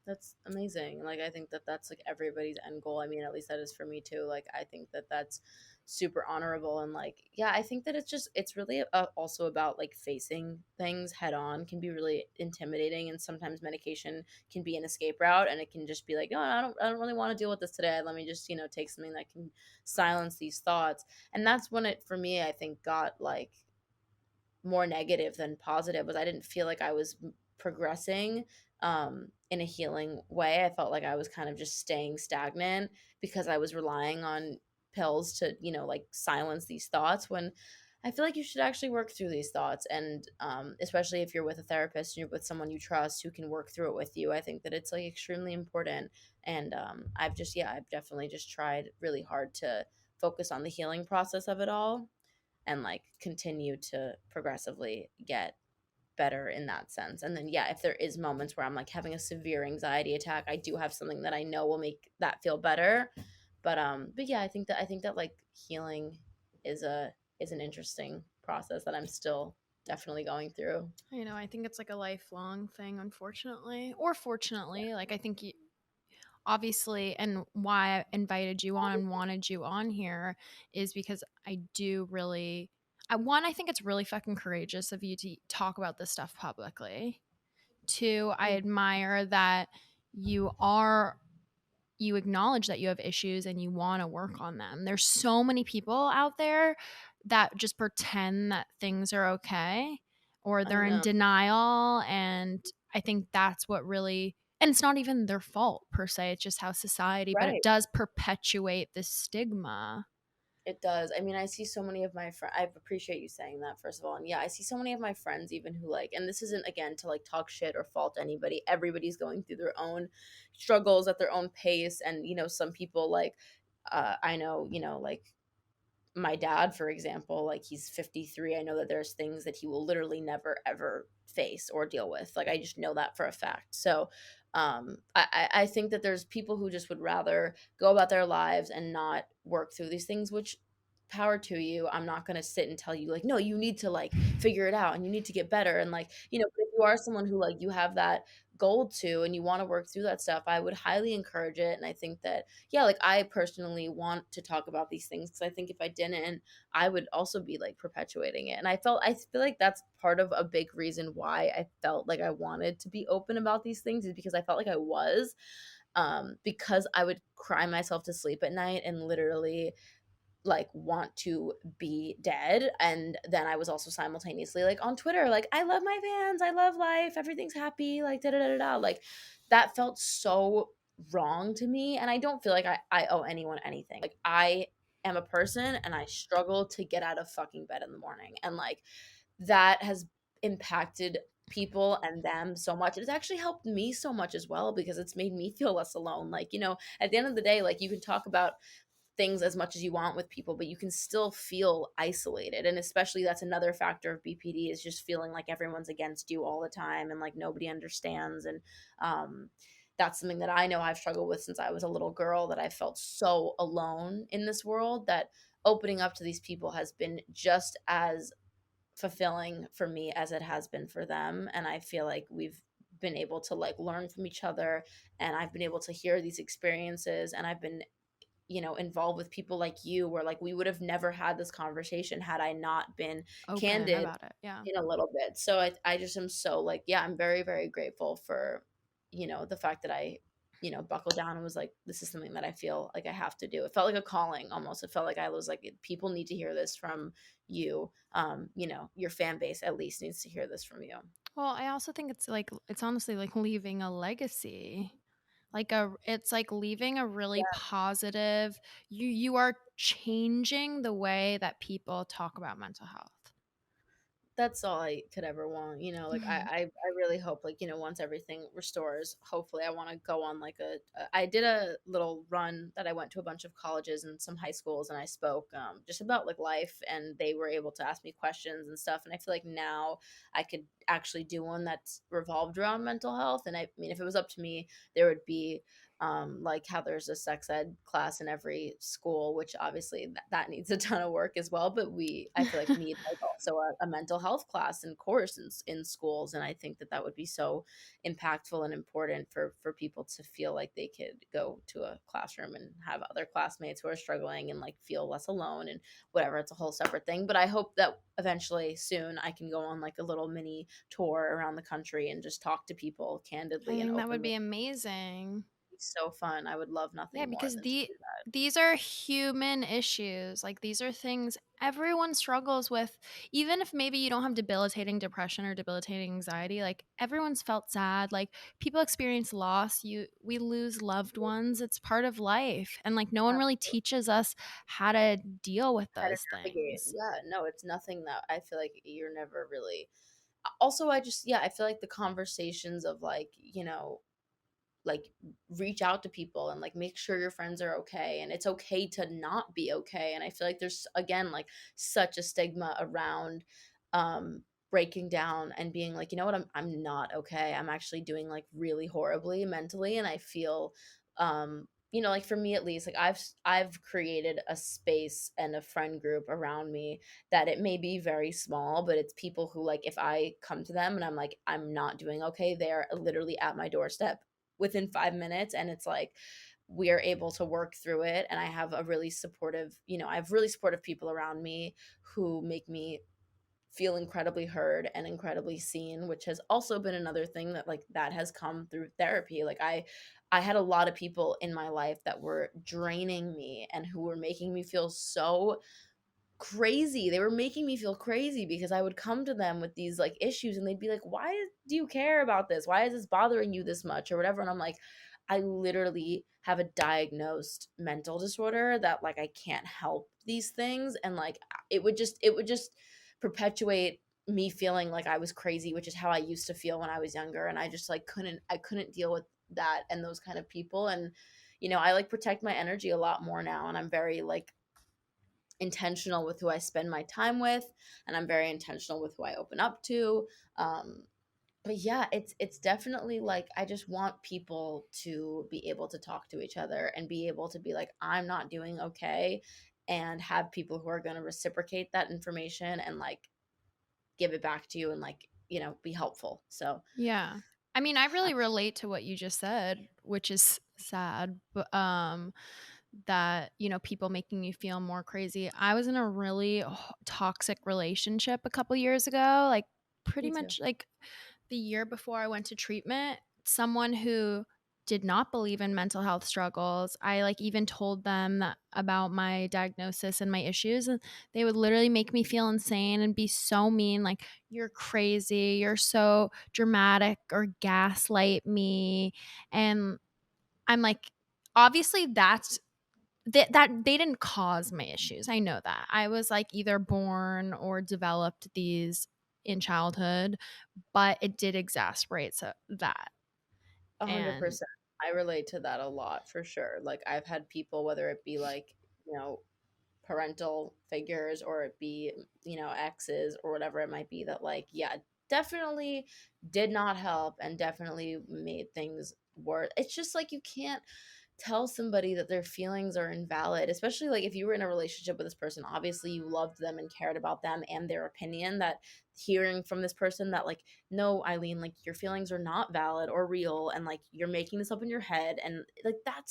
That's amazing. Like, I think that that's like everybody's end goal. I mean, at least that is for me too. Like, I think that that's super honorable. And like, yeah, I think that it's really also about like facing things head on can be really intimidating. And sometimes medication can be an escape route, and it can just be like, no, I don't really want to deal with this today. Let me just, take something that can silence these thoughts. And that's when it, for me, I think got like more negative than positive, was I didn't feel like I was progressing in a healing way. I felt like I was kind of just staying stagnant because I was relying on pills to, like silence these thoughts, when I feel like you should actually work through these thoughts. And especially if you're with a therapist and you're with someone you trust who can work through it with you, I think that it's like extremely important. And I've definitely just tried really hard to focus on the healing process of it all, and like continue to progressively get better in that sense. And then yeah, if there is moments where I'm like having a severe anxiety attack, I do have something that I know will make that feel better. But yeah, I think that like healing is an interesting process that I'm still definitely going through. I think it's like a lifelong thing, unfortunately, or fortunately. Like, I think obviously, and why I invited you on and wanted you on here is because I do really, I think it's really fucking courageous of you to talk about this stuff publicly. Two, I admire that you are you acknowledge that you have issues and you want to work on them. There's so many people out there that just pretend that things are okay, or I they're in know. denial. And I think that's what really, and it's not even their fault per se, it's just how society, but it Right. does perpetuate this stigma. It does. I mean, I see so many of my friends. I appreciate you saying that, first of all. And yeah, I see so many of my friends, even who like, and this isn't again to like talk shit or fault anybody. Everybody's going through their own struggles at their own pace. And, some people like, I know, like my dad, for example, like he's 53. I know that there's things that he will literally never ever face or deal with. Like, I just know that for a fact. So I think that there's people who just would rather go about their lives and not work through these things, which power to you. I'm not going to sit and tell you like, no, you need to like figure it out and you need to get better. And like, but if you are someone who like you have that goal to and you want to work through that stuff, I would highly encourage it. And I think that, yeah, like I personally want to talk about these things, because I think if I didn't, I would also be like perpetuating it. And I feel like that's part of a big reason why I felt like I wanted to be open about these things, is because I felt like I was, because I would cry myself to sleep at night and literally like want to be dead. And then I was also simultaneously like on Twitter, like, I love my fans, I love life, everything's happy, like da da da da da. Like, that felt so wrong to me. And I don't feel like I owe anyone anything. Like, I am a person and I struggle to get out of fucking bed in the morning. And like, that has impacted people and them so much. It's actually helped me so much as well, because it's made me feel less alone. Like, at the end of the day, like, you can talk about things as much as you want with people, but you can still feel isolated. And especially that's another factor of BPD, is just feeling like everyone's against you all the time and like nobody understands. And that's something that I know I've struggled with since I was a little girl, that I felt so alone in this world, that opening up to these people has been just as fulfilling for me as it has been for them. And I feel like we've been able to like learn from each other, and I've been able to hear these experiences, and I've been, involved with people like you, where like we would have never had this conversation had I not been Open candid about it. Yeah. in a little bit. So I just am so like, yeah, I'm very, very grateful for, the fact that I, buckled down and was like, this is something that I feel like I have to do. It felt like a calling almost. It felt like I was like, people need to hear this from you. Your fan base at least needs to hear this from you. Well, I also think it's honestly like leaving a legacy. It's like leaving a really positive, you are changing the way that people talk about mental health. That's all I could ever want, like I really hope, like, once everything restores, hopefully I want to go on like I did a little run that I went to a bunch of colleges and some high schools, and I spoke just about like life, and they were able to ask me questions and stuff, and I feel like now I could actually do one that's revolved around mental health. And I mean, if it was up to me, there would be like how there's a sex ed class in every school, which obviously that needs a ton of work as well. But I feel like we need like also a mental health class and course in schools. And I think that would be so impactful and important for people to feel like they could go to a classroom and have other classmates who are struggling and like feel less alone and whatever. It's a whole separate thing. But I hope that eventually soon I can go on like a little mini tour around the country and just talk to people I candidly and think that would openly. be amazing. So fun. I would love Yeah, nothing more because than to do that. these are human issues. Like these are things everyone struggles with. Even if maybe you don't have debilitating depression or debilitating anxiety, like everyone's felt sad. Like people experience loss. We lose loved ones. It's part of life. And like no one really teaches us how to deal with How to those navigate. things. Yeah, no, it's nothing that I feel like you're never really. Also, I just, yeah, I feel like the conversations of like, like reach out to people and like make sure your friends are okay, and it's okay to not be okay. And I feel like there's again like such a stigma around breaking down and being like, you know what, I'm not okay, I'm actually doing like really horribly mentally. And I feel like for me at least, like I've created a space and a friend group around me that it may be very small, but it's people who like if I come to them and I'm like I'm not doing okay, they're literally at my doorstep within 5 minutes, and it's like we are able to work through it. And I have a really supportive, I have really supportive people around me who make me feel incredibly heard and incredibly seen, which has also been another thing that like that has come through therapy. Like I had a lot of people in my life that were draining me and who were making me feel so crazy. They were making me feel crazy because I would come to them with these like issues, and they'd be like, "Why do you care about this? Why is this bothering you this much?" or whatever. And I'm like, I literally have a diagnosed mental disorder that like I can't help these things. And like it would just perpetuate me feeling like I was crazy, which is how I used to feel when I was younger. And I just like couldn't deal with that and those kind of people. And I like protect my energy a lot more now, and I'm very like intentional with who I spend my time with, and I'm very intentional with who I open up to. But yeah, it's definitely like I just want people to be able to talk to each other and be able to be like, I'm not doing okay, and have people who are going to reciprocate that information and like give it back to you and like, be helpful. So Yeah. I mean, I really relate to what you just said, which is sad, but that, people making you feel more crazy. I was in a really toxic relationship a couple years ago, like pretty me too. much like the year before I went to treatment. Someone who did not believe in mental health struggles. I like even told them about my diagnosis and my issues, and they would literally make me feel insane and be so mean, like you're crazy, you're so dramatic, or gaslight me. And I'm like, obviously that they didn't cause my issues. I know that. I was like either born or developed these in childhood, but it did exacerbate that. And 100%. I relate to that a lot for sure. Like I've had people, whether it be like, parental figures or it be, exes or whatever it might be, that like, yeah, definitely did not help and definitely made things worse. It's just like you can't tell somebody that their feelings are invalid, especially like if you were in a relationship with this person, obviously you loved them and cared about them and their opinion, that hearing from this person that like, no, Eileen, like your feelings are not valid or real, and like you're making this up in your head, and like that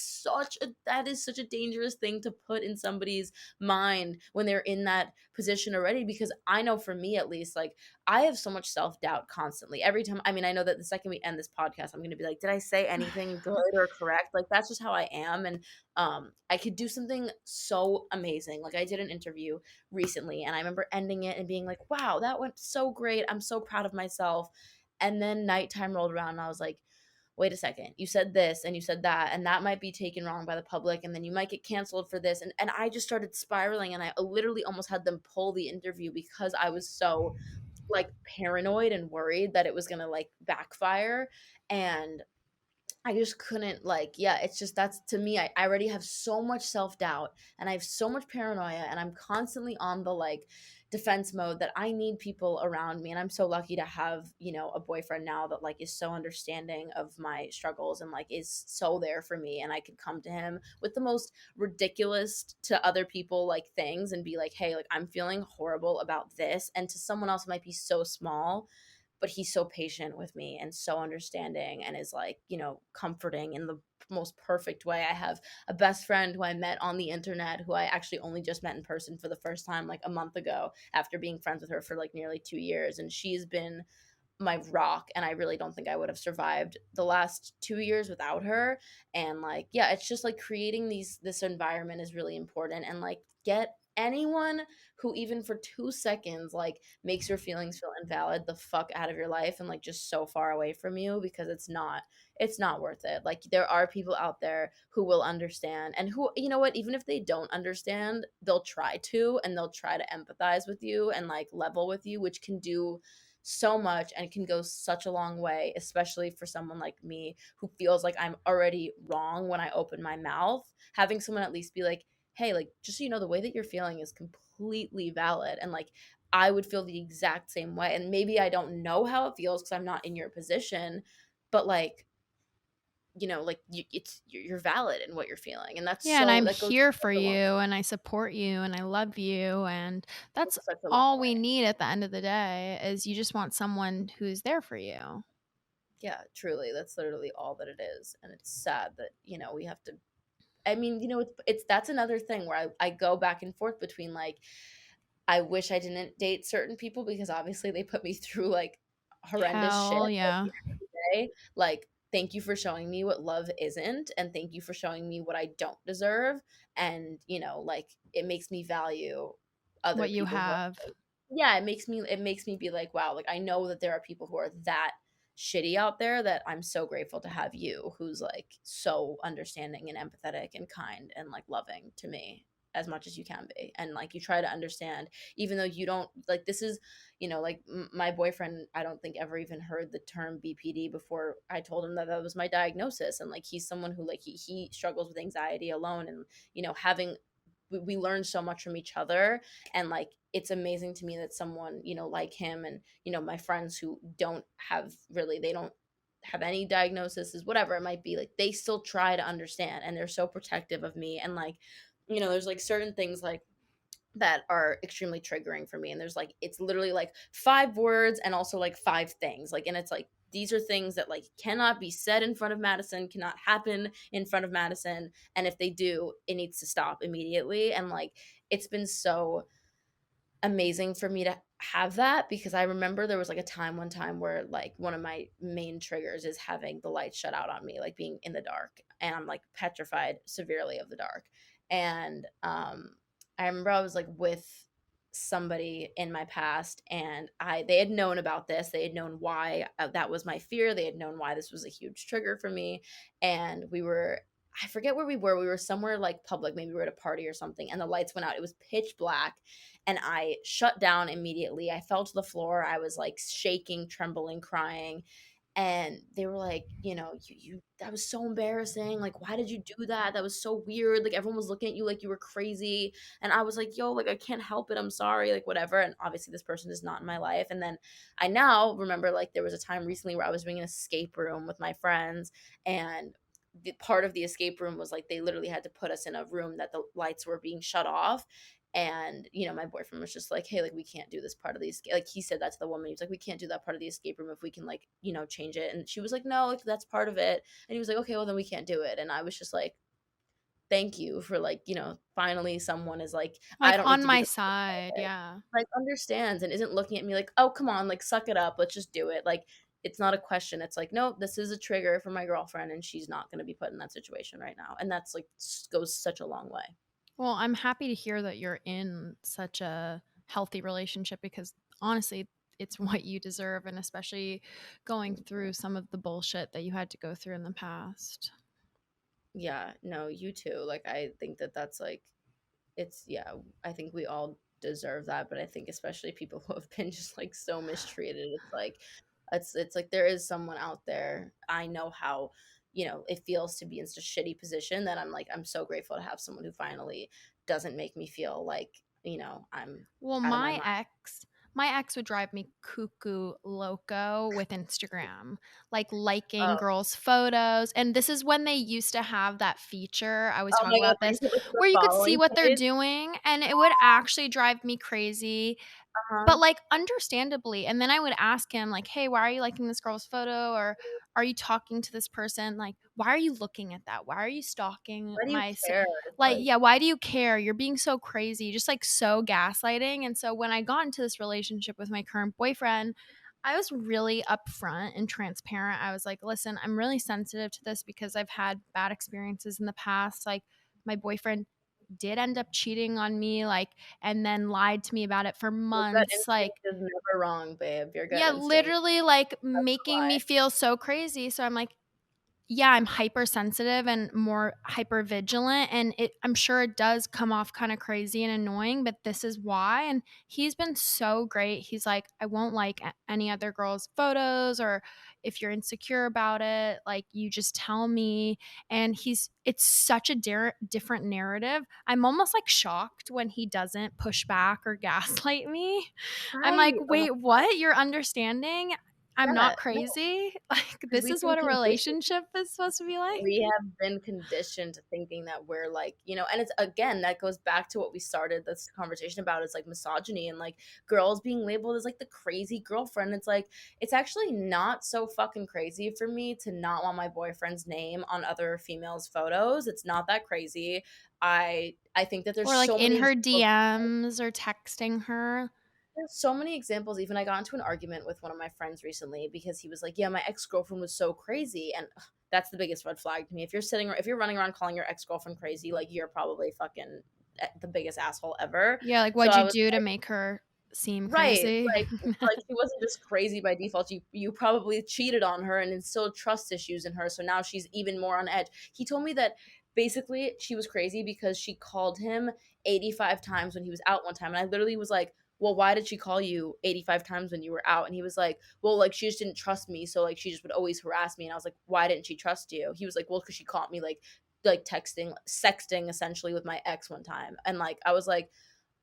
is such a dangerous thing to put in somebody's mind when they're in that position already. Because I know for me at least, like I have so much self-doubt constantly. Every time, I mean, I know that the second we end this podcast, I'm going to be like, did I say anything good or correct? Like that's just how I am. And I could do something so amazing. Like I did an interview recently and I remember ending it and being like, wow, that went so great. I'm so proud of myself. And then nighttime rolled around and I was like, wait a second, you said this and you said that, and that might be taken wrong by the public, and then you might get canceled for this. And I just started spiraling, and I literally almost had them pull the interview because I was so like paranoid and worried that it was gonna like backfire. And I just couldn't, like, yeah, it's just, that's to me, I already have so much self-doubt and I have so much paranoia, and I'm constantly on the like defense mode that I need people around me. And I'm so lucky to have, you know, a boyfriend now that like is so understanding of my struggles and like is so there for me, and I could come to him with the most ridiculous to other people like things and be like, hey, like I'm feeling horrible about this, and to someone else it might be so small, but he's so patient with me and so understanding and is like, you know, comforting in the most perfect way. I have a best friend who I met on the internet, who I actually only just met in person for the first time like a month ago after being friends with her for like nearly 2 years. And she's been my rock, and I really don't think I would have survived the last 2 years without her. And like, yeah, it's just like creating this environment is really important. And like, get anyone who even for 2 seconds like makes your feelings feel invalid the fuck out of your life and like just so far away from you, because it's not worth it. Like there are people out there who will understand, and who, you know what, even if they don't understand, they'll try to, and they'll try to empathize with you and like level with you, which can do so much and can go such a long way, especially for someone like me who feels like I'm already wrong when I open my mouth. Having someone at least be like, hey, like just so you know, the way that you're feeling is completely valid, and like I would feel the exact same way. And maybe I don't know how it feels because I'm not in your position, but like, you know, like you're valid in what you're feeling, and that's Yeah, and so I'm that goes here for such a long you and I support you and I love you, and that's such a long all we way. need at the end of the day is you just want someone who's there for you. Yeah, truly, that's literally all that it is. And it's sad that, you know, we have to, I mean, you know, it's that's another thing where I go back and forth between like I wish I didn't date certain people because obviously they put me through like horrendous shit. Hell But at yeah. the end of the day, like thank you for showing me what love isn't, and thank you for showing me what I don't deserve. And you know, like it makes me value other What you people who are, have. yeah, it makes me be like, wow, like I know that there are people who are that shitty out there, that I'm so grateful to have you who's like so understanding and empathetic and kind and like loving to me as much as you can be. And like you try to understand even though you don't like, this is, you know, like my boyfriend, I don't think ever even heard the term BPD before I told him that that was my diagnosis. And like he's someone who like he struggles with anxiety alone, and you know, having we learn so much from each other. And like it's amazing to me that someone, you know, like him, and you know, my friends who don't have really, they don't have any diagnosis, is whatever it might be, like they still try to understand, and they're so protective of me. And like, you know, there's like certain things like that are extremely triggering for me, and there's like it's literally like 5 words and also like 5 things, like, and it's like these are things that like cannot be said in front of Madison, cannot happen in front of Madison, and if they do, it needs to stop immediately. And like it's been so amazing for me to have that, because I remember there was like a time one time where like one of my main triggers is having the lights shut out on me, like being in the dark, and I'm like petrified severely of the dark. And I remember I was like with somebody in my past, and they had known about this, they had known why that was my fear, they had known why this was a huge trigger for me. And we were, I forget where we were somewhere like public, maybe we were at a party or something, and the lights went out, it was pitch black, and I shut down immediately. I fell to the floor. I was like shaking, trembling, crying. And they were like, you know, you that was so embarrassing. Like, why did you do that? That was so weird. Like, everyone was looking at you like you were crazy. And I was like, yo, like, I can't help it. I'm sorry. Like, whatever. And obviously, this person is not in my life. And then I now remember, like, there was a time recently where I was doing an escape room with my friends, and the part of the escape room was like they literally had to put us in a room that the lights were being shut off. And my boyfriend was just like, hey, like we can't do this part of the escape, like he said that to the woman. He was like, we can't do that part of the escape room if we can, like, change it. And she was like, no, like that's part of it. And he was like, okay, well then we can't do it. And I was just like, thank you for, like, finally someone is like, I Like don't need on to be my the side, yeah. like understands and isn't looking at me like, oh come on, like suck it up, let's just do it. Like, it's not a question. It's like, no, this is a trigger for my girlfriend and she's not going to be put in that situation right now. And that's like goes such a long way. Well, I'm happy to hear that you're in such a healthy relationship because honestly, it's what you deserve, and especially going through some of the bullshit that you had to go through in the past. Yeah, no, you too. Like, I think that that's like, it's, yeah, I think we all deserve that. But I think especially people who have been just like so mistreated, it's like, it's like there is someone out there. I know how, it feels to be in such a shitty position that I'm like, I'm so grateful to have someone who finally doesn't make me feel like, I'm Well, out of my my ex would drive me cuckoo loco with Instagram, like liking mind. girls' photos. And this is when they used to have that feature. I was Oh talking my god, about where you this, could look at the where you could see following what they're page. doing, and it would actually drive me crazy. Uh-huh. But, like, understandably, and then I would ask him, like, "Hey, why are you liking this girl's photo?" Or, "Are you talking to this person?" Like, "Why are you looking at that? Why are you stalking Why do you my s—" care? It's Like, like, yeah, "Why do you care? You're being so crazy." Just, like, so gaslighting. And so when I got into this relationship with my current boyfriend, I was really upfront and transparent. I was like, "Listen, I'm really sensitive to this because I've had bad experiences in the past." Like, my boyfriend did end up cheating on me, like, and then lied to me about it for your gut months, like, instinct is never wrong, babe. Your gut yeah, instinct literally, like, doesn't making me lie. feel so crazy. So I'm like, yeah, I'm hypersensitive and more hyper vigilant, and I'm sure it does come off kind of crazy and annoying, but this is why. And he's been so great. He's like, I won't like any other girl's photos, or if you're insecure about it, like you just tell me. And it's such a different narrative. I'm almost like shocked when he doesn't push back or gaslight me. I'm like, Right. Oh my wait, what? You're understanding? I'm god. not No, crazy? Like, because this we've is been what a conditioned. relationship is supposed to be like? We have been conditioned to thinking that we're like, and it's, again, that goes back to what we started this conversation about. It's like misogyny and like girls being labeled as like the crazy girlfriend. It's like, it's actually not so fucking crazy for me to not want my boyfriend's name on other females' photos. It's not that crazy. I think that there's Or, like, so in many her examples. DMs or texting her? There's so many examples. Even I got into an argument with one of my friends recently because he was like, "Yeah, my ex girlfriend was so crazy," and that's the biggest red flag to me. If you're running around calling your ex girlfriend crazy, like you're probably fucking the biggest asshole ever. Yeah, like, So what'd I you was do to make her seem right, crazy? like she wasn't just crazy by default. You probably cheated on her and instilled trust issues in her. So now she's even more on edge. He told me that basically she was crazy because she called him 85 times when he was out one time. And I literally was like, well, why did she call you 85 times when you were out? And he was like, well, like she just didn't trust me. So like she just would always harass me. And I was like, why didn't she trust you? He was like, well, because she caught me like texting, sexting essentially with my ex one time. And like I was like,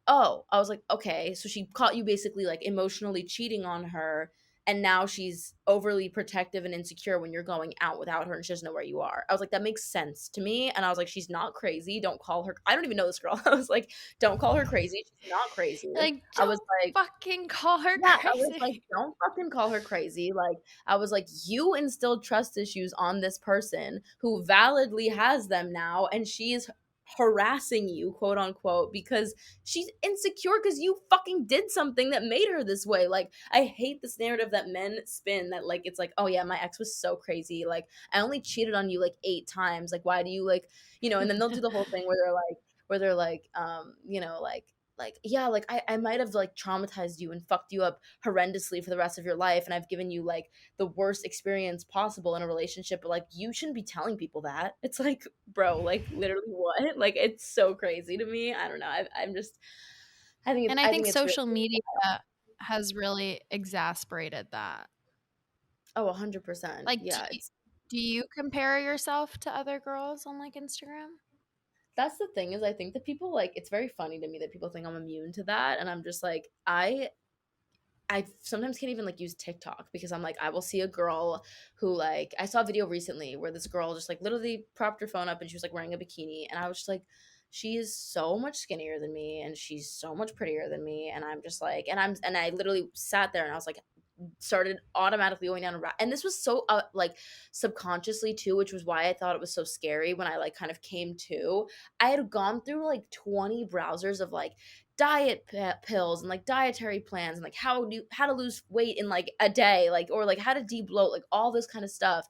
oh, I was like, okay, so she caught you basically like emotionally cheating on her, and now she's overly protective and insecure when you're going out without her and she doesn't know where you are. I was like, that makes sense to me. And I was like, she's not crazy. Don't call her. I don't even know this girl. I was like, don't call her crazy. She's not crazy. Like, I was don't like, fucking call her yeah, I was like, crazy. don't fucking call her crazy. Like, I was like, you instilled trust issues on this person who validly has them now, and she is harassing you, quote unquote, because she's insecure because you fucking did something that made her this way. Like, I hate this narrative that men spin that, like, it's like, oh yeah, my ex was so crazy. Like, I only cheated on you like 8 times. Like, why do you like, and then they'll do the whole thing where they're like, yeah, like I might have like traumatized you and fucked you up horrendously for the rest of your life, and I've given you like the worst experience possible in a relationship, but like you shouldn't be telling people that. It's like, bro, like literally what? Like it's so crazy to me. I don't know. I'm just And I I think think it's really social media has really exasperated that. oh 100%. Like, Yeah, it's do you compare yourself to other girls on, like, Instagram? that's the thing is I think that people like it's very funny to me that people think I'm immune to that, and I'm just like I sometimes can't even like use TikTok because I'm like, I will see a girl who like, I saw a video recently where this girl just like literally propped her phone up and she was like wearing a bikini. And I was just like, she is so much skinnier than me and she's so much prettier than me. And I'm just like, and I literally sat there and I was like, started automatically going down a route. And this was so like subconsciously too, which was why I thought it was so scary when I like kind of came to. I had gone through like 20 browsers of like pills and like dietary plans and like how to lose weight in like a day, like, or like how to de-bloat, like all this kind of stuff.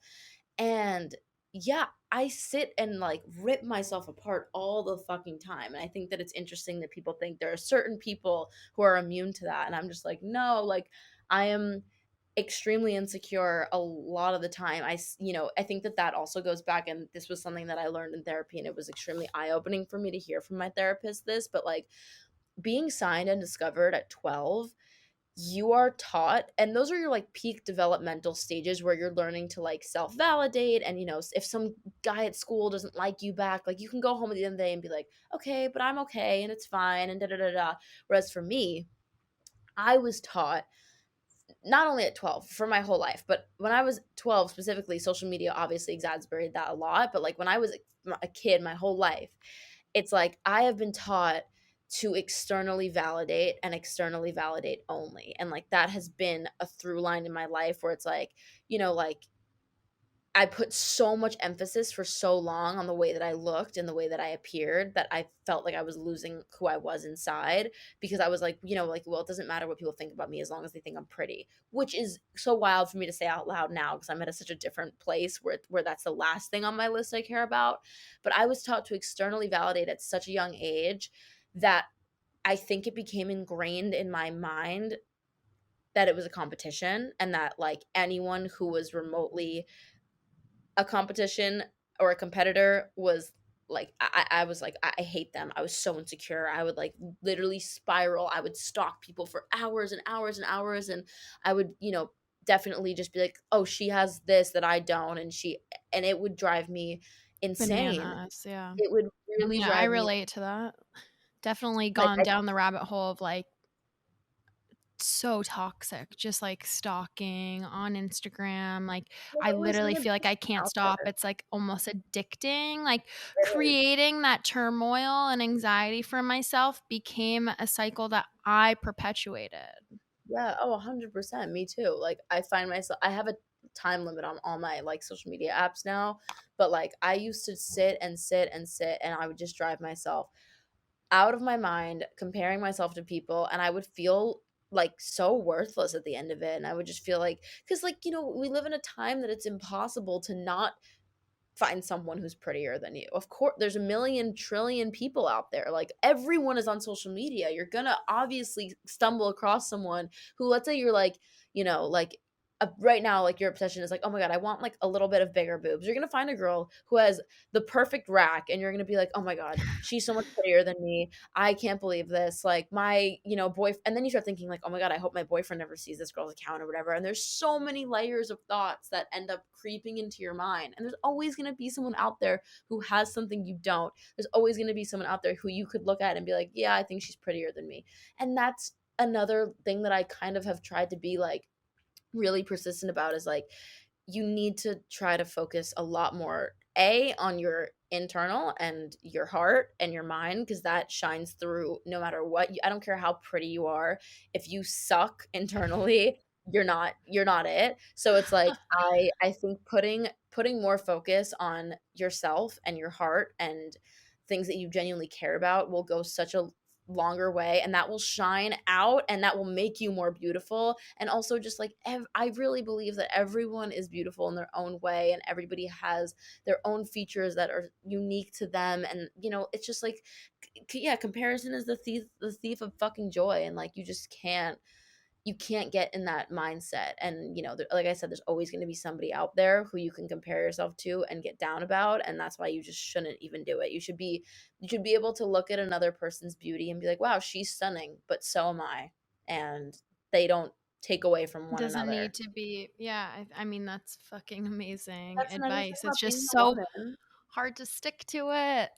And yeah, I sit and like rip myself apart all the fucking time. And I think that it's interesting that people think there are certain people who are immune to that. And I'm just like, no, like I am extremely insecure a lot of the time. I think that that also goes back, and this was something that I learned in therapy, and it was extremely eye-opening for me to hear from my therapist this, but like being signed and discovered at 12, you are taught, and those are your like peak developmental stages where you're learning to like self-validate. And if some guy at school doesn't like you back, like you can go home at the end of the day and be like, okay, but I'm okay and it's fine and da da da da. Whereas for me, I was taught, not only at 12 for my whole life, but when I was 12 specifically, social media obviously exacerbated that a lot. But like when I was a kid, my whole life, it's like I have been taught to externally validate and externally validate only. And like that has been a through line in my life where it's like, like I put so much emphasis for so long on the way that I looked and the way that I appeared that I felt like I was losing who I was inside, because I was like, like, well, it doesn't matter what people think about me as long as they think I'm pretty, which is so wild for me to say out loud now because I'm at such a different place where that's the last thing on my list I care about. But I was taught to externally validate at such a young age that I think it became ingrained in my mind that it was a competition, and that like anyone who was remotely a competition or a competitor was like, I was like, I hate them. I was so insecure. I would like literally spiral. I would stalk people for hours and hours and hours. And I would, definitely just be like, oh, she has this that I don't. And it would drive me insane. Bananas, yeah. It would really Yeah, I drive me relate to that. Definitely like, gone down the rabbit hole of like so toxic, just like stalking on Instagram. Like there's I always literally gonna feel be like I can't out stop. there. It's like almost addicting. Like It is. creating that turmoil and anxiety for myself became a cycle that I perpetuated. Yeah, oh, 100%, me too. Like, I have a time limit on all my, like, social media apps now, but, like, I used to sit and sit and sit, and I would just drive myself out of my mind, comparing myself to people, and I would feel, like, so worthless at the end of it, and I would just feel like, because like, we live in a time that it's impossible to not find someone who's prettier than you. Of course, there's a million trillion people out there. Like everyone is on social media. You're going to obviously stumble across someone who, let's say you're like, like right now, like your obsession is like, oh my God, I want like a little bit of bigger boobs. You're going to find a girl who has the perfect rack and you're going to be like, oh my God, she's so much prettier than me. I can't believe this. Like my, boy. And then you start thinking like, oh my God, I hope my boyfriend never sees this girl's account or whatever. And there's so many layers of thoughts that end up creeping into your mind. And there's always going to be someone out there who has something you don't. There's always going to be someone out there who you could look at and be like, yeah, I think she's prettier than me. And that's another thing that I kind of have tried to be like really persistent about, is like, you need to try to focus a lot more on your internal and your heart and your mind, because that shines through no matter what. I don't care how pretty you are, if you suck internally, you're not it. So it's like, I think putting more focus on yourself and your heart and things that you genuinely care about will go such a longer way, and that will shine out and that will make you more beautiful. And also just like I really believe that everyone is beautiful in their own way, and everybody has their own features that are unique to them. And it's just like, yeah, comparison is the thief of fucking joy. And like you can't get in that mindset. And like I said, there's always going to be somebody out there who you can compare yourself to and get down about, and that's why you just shouldn't even do it. You should be able to look at another person's beauty and be like, wow, she's stunning, but so am I. And they don't take away from one Doesn't another. need to be. Yeah, I mean that's fucking amazing That's another thing advice. It's about being just a so woman. hard to stick to it.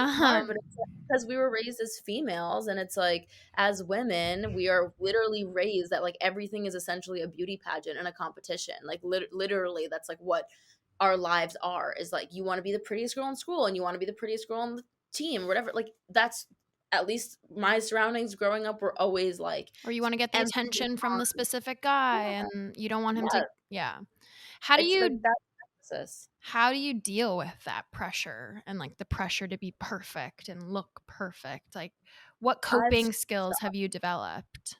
It's Uh-huh. hard, but it's because we were raised as females, and it's like as women, we are literally raised that like everything is essentially a beauty pageant and a competition. Like literally, that's like what our lives are. Is like you want to be the prettiest girl in school, and you want to be the prettiest girl on the team, or whatever. Like that's at least my surroundings growing up were always like Or you wanna get the emphasis attention from on the specific guy, yeah, and you don't want him to yeah. yeah. How do It's like you that emphasis. how do you deal with that pressure and, like, the pressure to be perfect and look perfect? Like, what I've coping skills have you developed?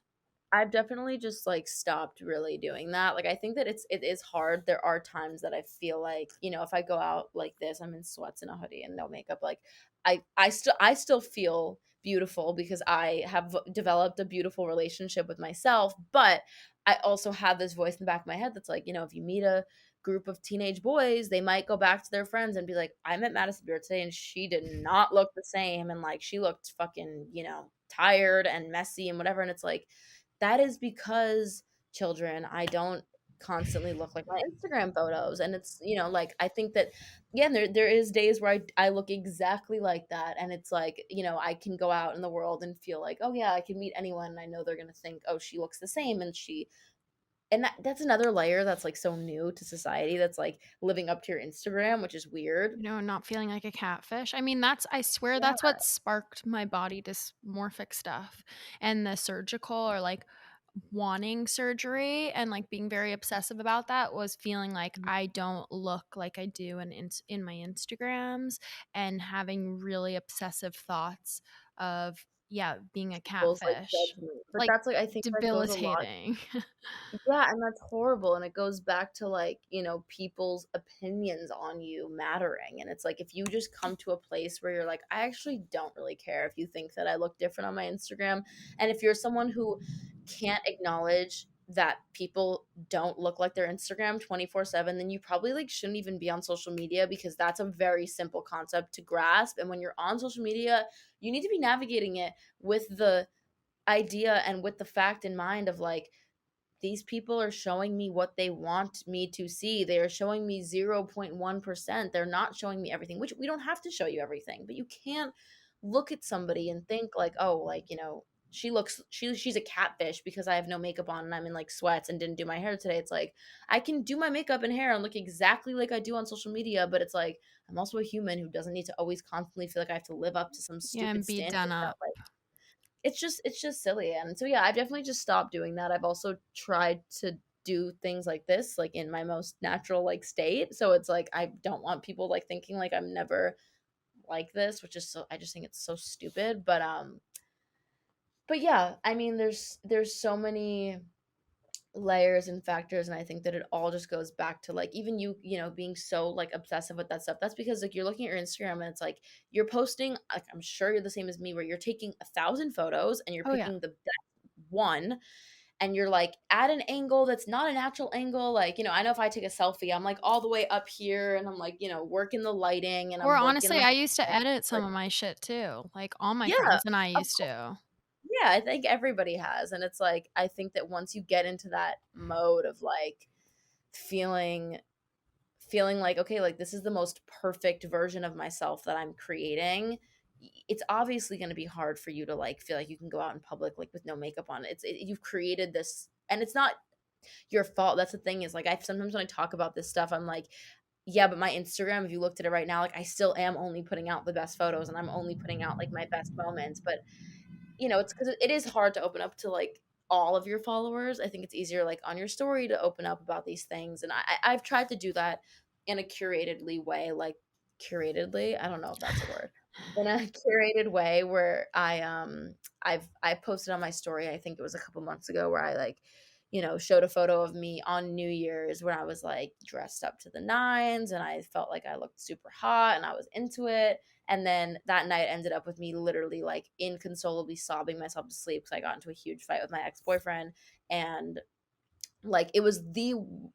I've definitely just like stopped really doing that. Like I think that it is hard. There are times that I feel like, if I go out like this, I'm in sweats and a hoodie and no makeup, like I still feel beautiful because I have developed a beautiful relationship with myself, but I also have this voice in the back of my head that's like, if you meet a group of teenage boys, they might go back to their friends and be like, I met Madison Beer today and she did not look the same, and like she looked fucking, tired and messy and whatever, and it's like that is because, children, I don't constantly look like my Instagram photos. And it's, like I think that yeah, there is days where I look exactly like that. And it's like, I can go out in the world and feel like, oh yeah, I can meet anyone and I know they're gonna think, oh, she looks the same, and that's another layer that's like so new to society, that's like living up to your Instagram, which is weird. You know, not feeling like a catfish. I mean, I swear Yeah. that's what sparked my body dysmorphic stuff and the surgical or like wanting surgery and like being very obsessive about that was feeling like I don't look like I do in my Instagrams and having really obsessive thoughts of yeah, being a People's like catfish. judgment. But Like that's like I think that goes a lot. debilitating. Yeah, and that's horrible, and it goes back to, like, people's opinions on you mattering, and it's like, if you just come to a place where you're like, "I actually don't really care if you think that I look different on my Instagram," and if you're someone who can't acknowledge that people don't look like their Instagram 24/7, then you probably, like, shouldn't even be on social media, because that's a very simple concept to grasp, and when you're on social media, you need to be navigating it with the idea and with the fact in mind of, like, these people are showing me what they want me to see. They are showing me 0.1%. They're not showing me everything, which we don't have to show you everything, but you can't look at somebody and think like, oh, like, she's a catfish because I have no makeup on and I'm in like sweats and didn't do my hair today. It's like I can do my makeup and hair and look exactly like I do on social media, but it's like I'm also a human who doesn't need to always constantly feel like I have to live up to some Yeah, stupid and be standard done that up. like it's just silly. And so yeah, I've definitely just stopped doing that. I've also tried to do things like this like in my most natural like state, so it's like I don't want people like thinking like I'm never like this, which is so I just think it's so stupid. But yeah, I mean there's so many layers and factors, and I think that it all just goes back to like even you being so like obsessive with that stuff. That's because like you're looking at your Instagram and it's like you're posting, like I'm sure you're the same as me, where you're taking 1,000 photos and you're Oh yeah. picking the best one, and you're like at an angle that's not a natural angle. Like, I know if I take a selfie, I'm like all the way up here and I'm like, working the lighting and Or I'm working honestly, the I used to edit like some of my shit too. Like all my yeah, friends and I of used to. yeah, I think everybody has. And it's like, I think that once you get into that mode of like feeling like, okay, like this is the most perfect version of myself that I'm creating, it's obviously going to be hard for you to like feel like you can go out in public like with no makeup on. You've created this, and it's not your fault. That's the thing, is like I sometimes when I talk about this stuff, I'm like, yeah, but my Instagram, if you looked at it right now, like I still am only putting out the best photos and I'm only putting out like my best moments. But it's because it is hard to open up to like all of your followers. I think it's easier like on your story to open up about these things, and I've tried to do that in a curatedly way, like curatedly. I don't know if that's a word. In a curated way where I posted on my story. I think it was a couple months ago where I like showed a photo of me on New Year's when I was like dressed up to the nines and I felt like I looked super hot and I was into it. And then that night ended up with me literally like inconsolably sobbing myself to sleep because I got into a huge fight with my ex-boyfriend. And like it was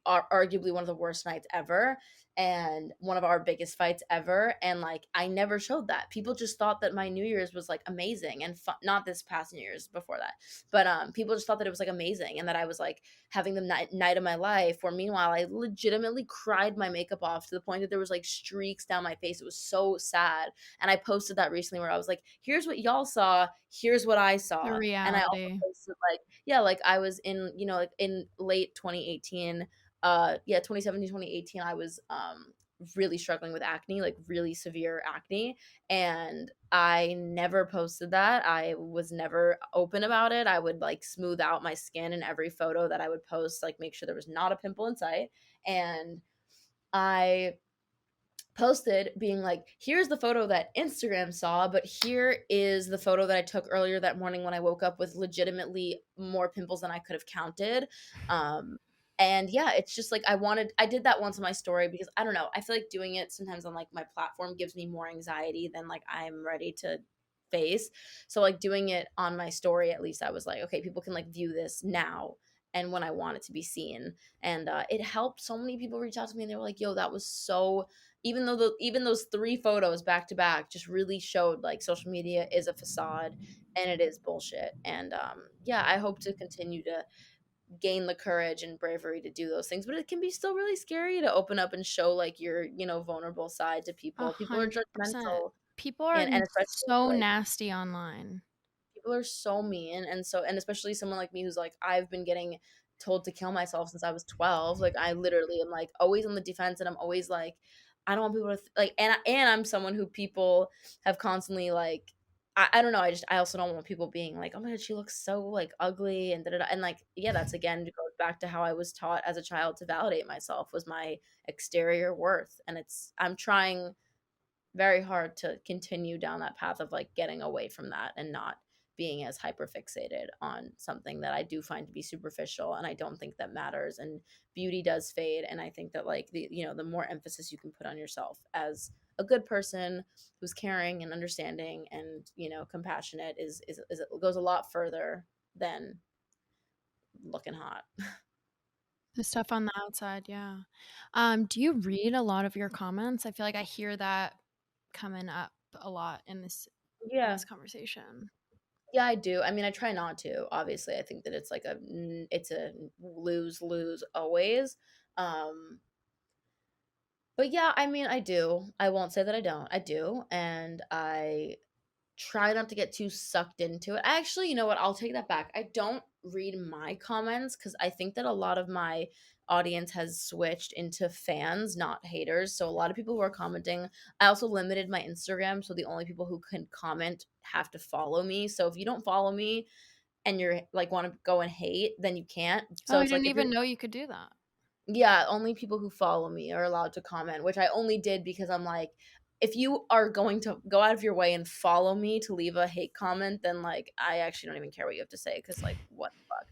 arguably one of the worst nights ever, and one of our biggest fights ever, and like I never showed that. People just thought that my New Year's was like amazing and fun. Not this past New Year's, before that, but people just thought that it was like amazing and that I was like having the night of my life, where meanwhile I legitimately cried my makeup off to the point that there was like streaks down my face. It was so sad. And I posted that recently where I was like, here's what y'all saw, here's what I The saw. And I also reality. posted like, yeah, like I was in, like in late 2018, 2017, 2018, I was really struggling with acne, like really severe acne, and I never posted that. I was never open about it. I would like smooth out my skin in every photo that I would post, like make sure there was not a pimple in sight. And I posted being like, here's the photo that Instagram saw, but here is the photo that I took earlier that morning when I woke up with legitimately more pimples than I could have counted. And yeah, it's just like I did that once on my story because I don't know, I feel like doing it sometimes on like my platform gives me more anxiety than like I'm ready to face. So like doing it on my story, at least I was like, okay, people can like view this now and when I want it to be seen. And it helped so many people reach out to me and they were like, yo, that was so, even those three photos back to back just really showed like social media is a facade and it is bullshit. And yeah, I hope to continue to gain the courage and bravery to do those things, but it can be still really scary to open up and show like your vulnerable side to people. People are 100%. judgmental, People are and especially so like nasty online. people are so mean, and especially someone like me who's like I've been getting told to kill myself since I was 12. Like I literally am like always on the defense, and I'm always like I don't want people to like, and I'm someone who people have constantly like I don't know, I also don't want people being like, oh my god, she looks so like ugly and da da da, and like yeah, that's again goes back to how I was taught as a child to validate myself was my exterior worth, and I'm trying very hard to continue down that path of like getting away from that and not being as hyper fixated on something that I do find to be superficial and I don't think that matters, and beauty does fade, and I think that like the more emphasis you can put on yourself as a good person who's caring and understanding and compassionate is it goes a lot further than looking hot. The stuff on the outside, yeah. Do you read a lot of your comments? I feel like I hear that coming up a lot in Yeah. this conversation. Yeah, I do. I mean, I try not to. Obviously, I think that it's a lose lose always. Um, but yeah, I mean, I do. I won't say that I don't. I do, and I try not to get too sucked into it. Actually, you know what? I'll take that back. I don't read my comments because I think that a lot of my audience has switched into fans, not haters. So a lot of people who are commenting, I also limited my Instagram. So the only people who can comment have to follow me. So if you don't follow me and you're like want to go and hate, then you can't. Oh, So I it's like didn't if you're even know you could do that. yeah, only people who follow me are allowed to comment, which I only did because I'm like, if you are going to go out of your way and follow me to leave a hate comment, then like I actually don't even care what you have to say because like what the fuck.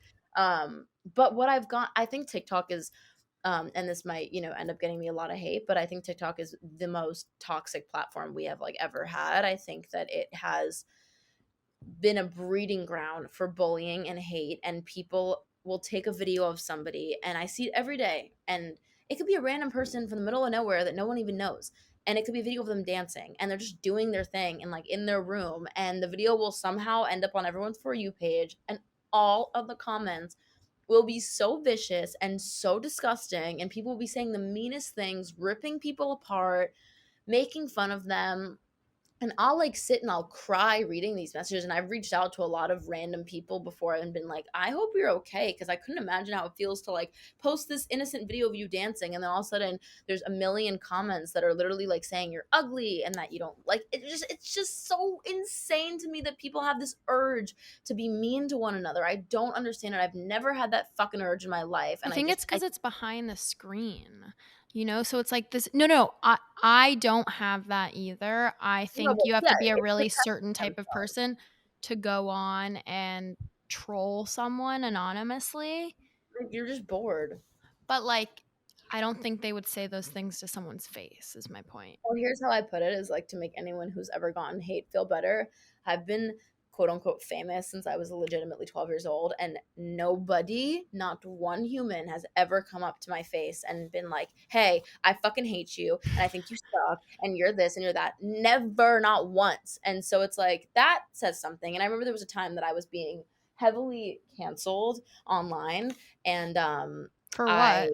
But what I've got, I think TikTok is, and this might end up getting me a lot of hate, but I think TikTok is the most toxic platform we have like ever had. I think that it has been a breeding ground for bullying and hate, and people will take a video of somebody, and I see it every day, and it could be a random person from the middle of nowhere that no one even knows, and it could be a video of them dancing and they're just doing their thing and like in their room, and the video will somehow end up on everyone's For You page, and all of the comments will be so vicious and so disgusting, and people will be saying the meanest things, ripping people apart, making fun of them, and I'll like sit and I'll cry reading these messages. And I've reached out to a lot of random people before and been like, I hope you're okay. Cause I couldn't imagine how it feels to like post this innocent video of you dancing. And then all of a sudden there's a million comments that are literally like saying you're ugly and that you don't like it. It's just so insane to me that people have this urge to be mean to one another. I don't understand it. I've never had that fucking urge in my life. I And think it's because it's behind the screen, so it's like this. No, I don't have that either. I no, think but you have yeah, to be a it's really certain protecting type of themselves. person to go on and troll someone anonymously. Like, you're just bored. But like, I don't think they would say those things to someone's face, is my point. Well, here's how I put it is like to make anyone who's ever gotten hate feel better. I've been quote unquote famous since I was legitimately 12 years old, and nobody, not one human, has ever come up to my face and been like, hey, I fucking hate you and I think you suck and you're this and you're that. Never, not once. And so it's like that says something. And I remember there was a time that I was being heavily canceled online, and For I what?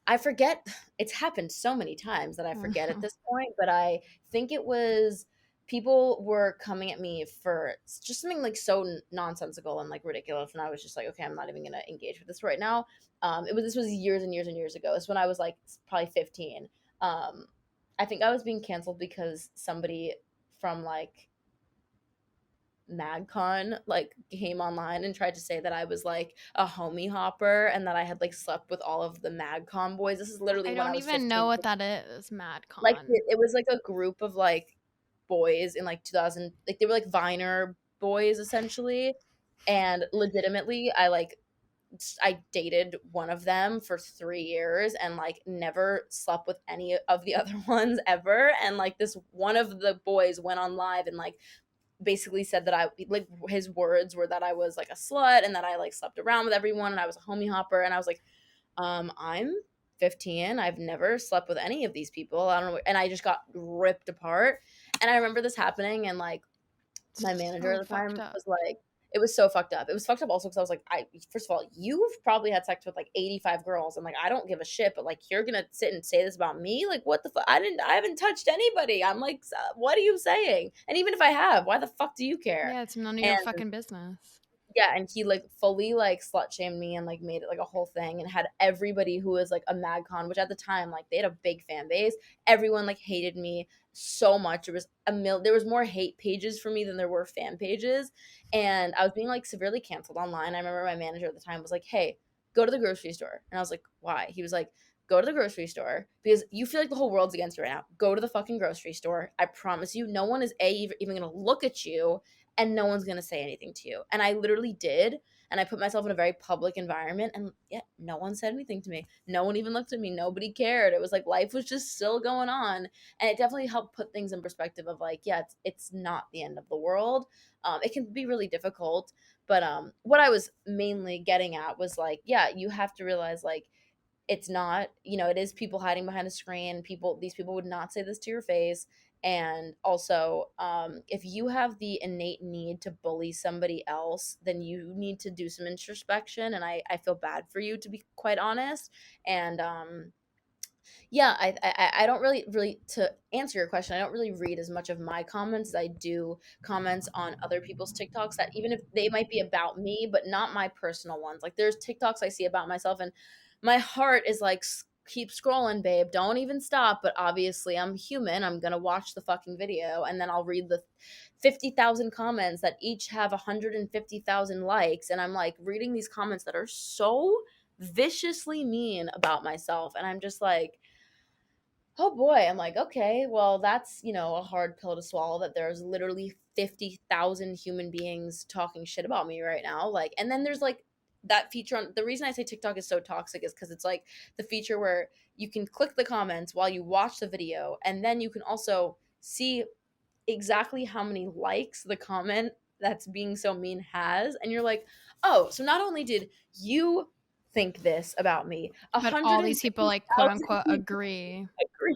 I forget. It's happened so many times that I forget at this point, but I think it was people were coming at me for just something like so nonsensical and like ridiculous, and I was just like, okay, I'm not even gonna engage with this right now. This was years and years and years ago. It's when I was like probably 15. I think I was being canceled because somebody from like MagCon like came online and tried to say that I was like a homie hopper and that I had like slept with all of the MagCon boys. This is literally I when I don't was even know 15. what that is, Like MadCon. it was like a group of like boys in like 2000, like they were like Viner boys essentially. And legitimately, I dated one of them for 3 years and like never slept with any of the other ones ever. And like this one of the boys went on live and like basically said that I like his words were that I was like a slut and that I like slept around with everyone and I was a homie hopper, and I was like, I'm 15. I've never slept with any of these people. I don't know, and I just got ripped apart. And I remember this happening, and like my manager So at the fucked time up. was like, it was so fucked up. It was fucked up also because I was like, first of all, you've probably had sex with like 85 girls. I'm like, I don't give a shit, but like, you're gonna sit and say this about me? Like, what the fuck? I haven't touched anybody. I'm like, what are you saying? And even if I have, why the fuck do you care? Yeah, it's none of And your fucking business. yeah, and he like fully like slut shamed me and like made it like a whole thing and had everybody who was like a MagCon, which at the time like they had a big fan base. Everyone like hated me so much. There was more hate pages for me than there were fan pages, and I was being like severely canceled online. I remember my manager at the time was like, "Hey, go to the grocery store," and I was like, "Why?" He was like, "Go to the grocery store because you feel like the whole world's against you right now. Go to the fucking grocery store. I promise you, no one is even gonna look at you." And no one's going to say anything to you. And I literally did. And I put myself in a very public environment. And yeah, no one said anything to me. No one even looked at me. Nobody cared. It was like life was just still going on. And it definitely helped put things in perspective of like, yeah, it's not the end of the world. It can be really difficult. But what I was mainly getting at was like, yeah, you have to realize like, it's not, it is people hiding behind a screen. These people would not say this to your face. And also, if you have the innate need to bully somebody else, then you need to do some introspection. And I feel bad for you, to be quite honest. And yeah, I don't really, to answer your question, I don't really read as much of my comments as I do comments on other people's TikToks, that even if they might be about me, but not my personal ones. Like there's TikToks I see about myself, and my heart is like, keep scrolling, babe. Don't even stop. But obviously, I'm human. I'm gonna watch the fucking video, and then I'll read the 50,000 comments that each have 150,000 likes, and I'm like reading these comments that are so viciously mean about myself, and I'm just like, oh boy, I'm like, okay, well, that's, a hard pill to swallow, that there's literally 50,000 human beings talking shit about me right now. Like, and then there's like that feature on, the reason I say TikTok is so toxic is because it's like the feature where you can click the comments while you watch the video, and then you can also see exactly how many likes the comment that's being so mean has. And you're like, oh, so not only did you think this about me, But all these people, like, quote 150,000 unquote, people agree.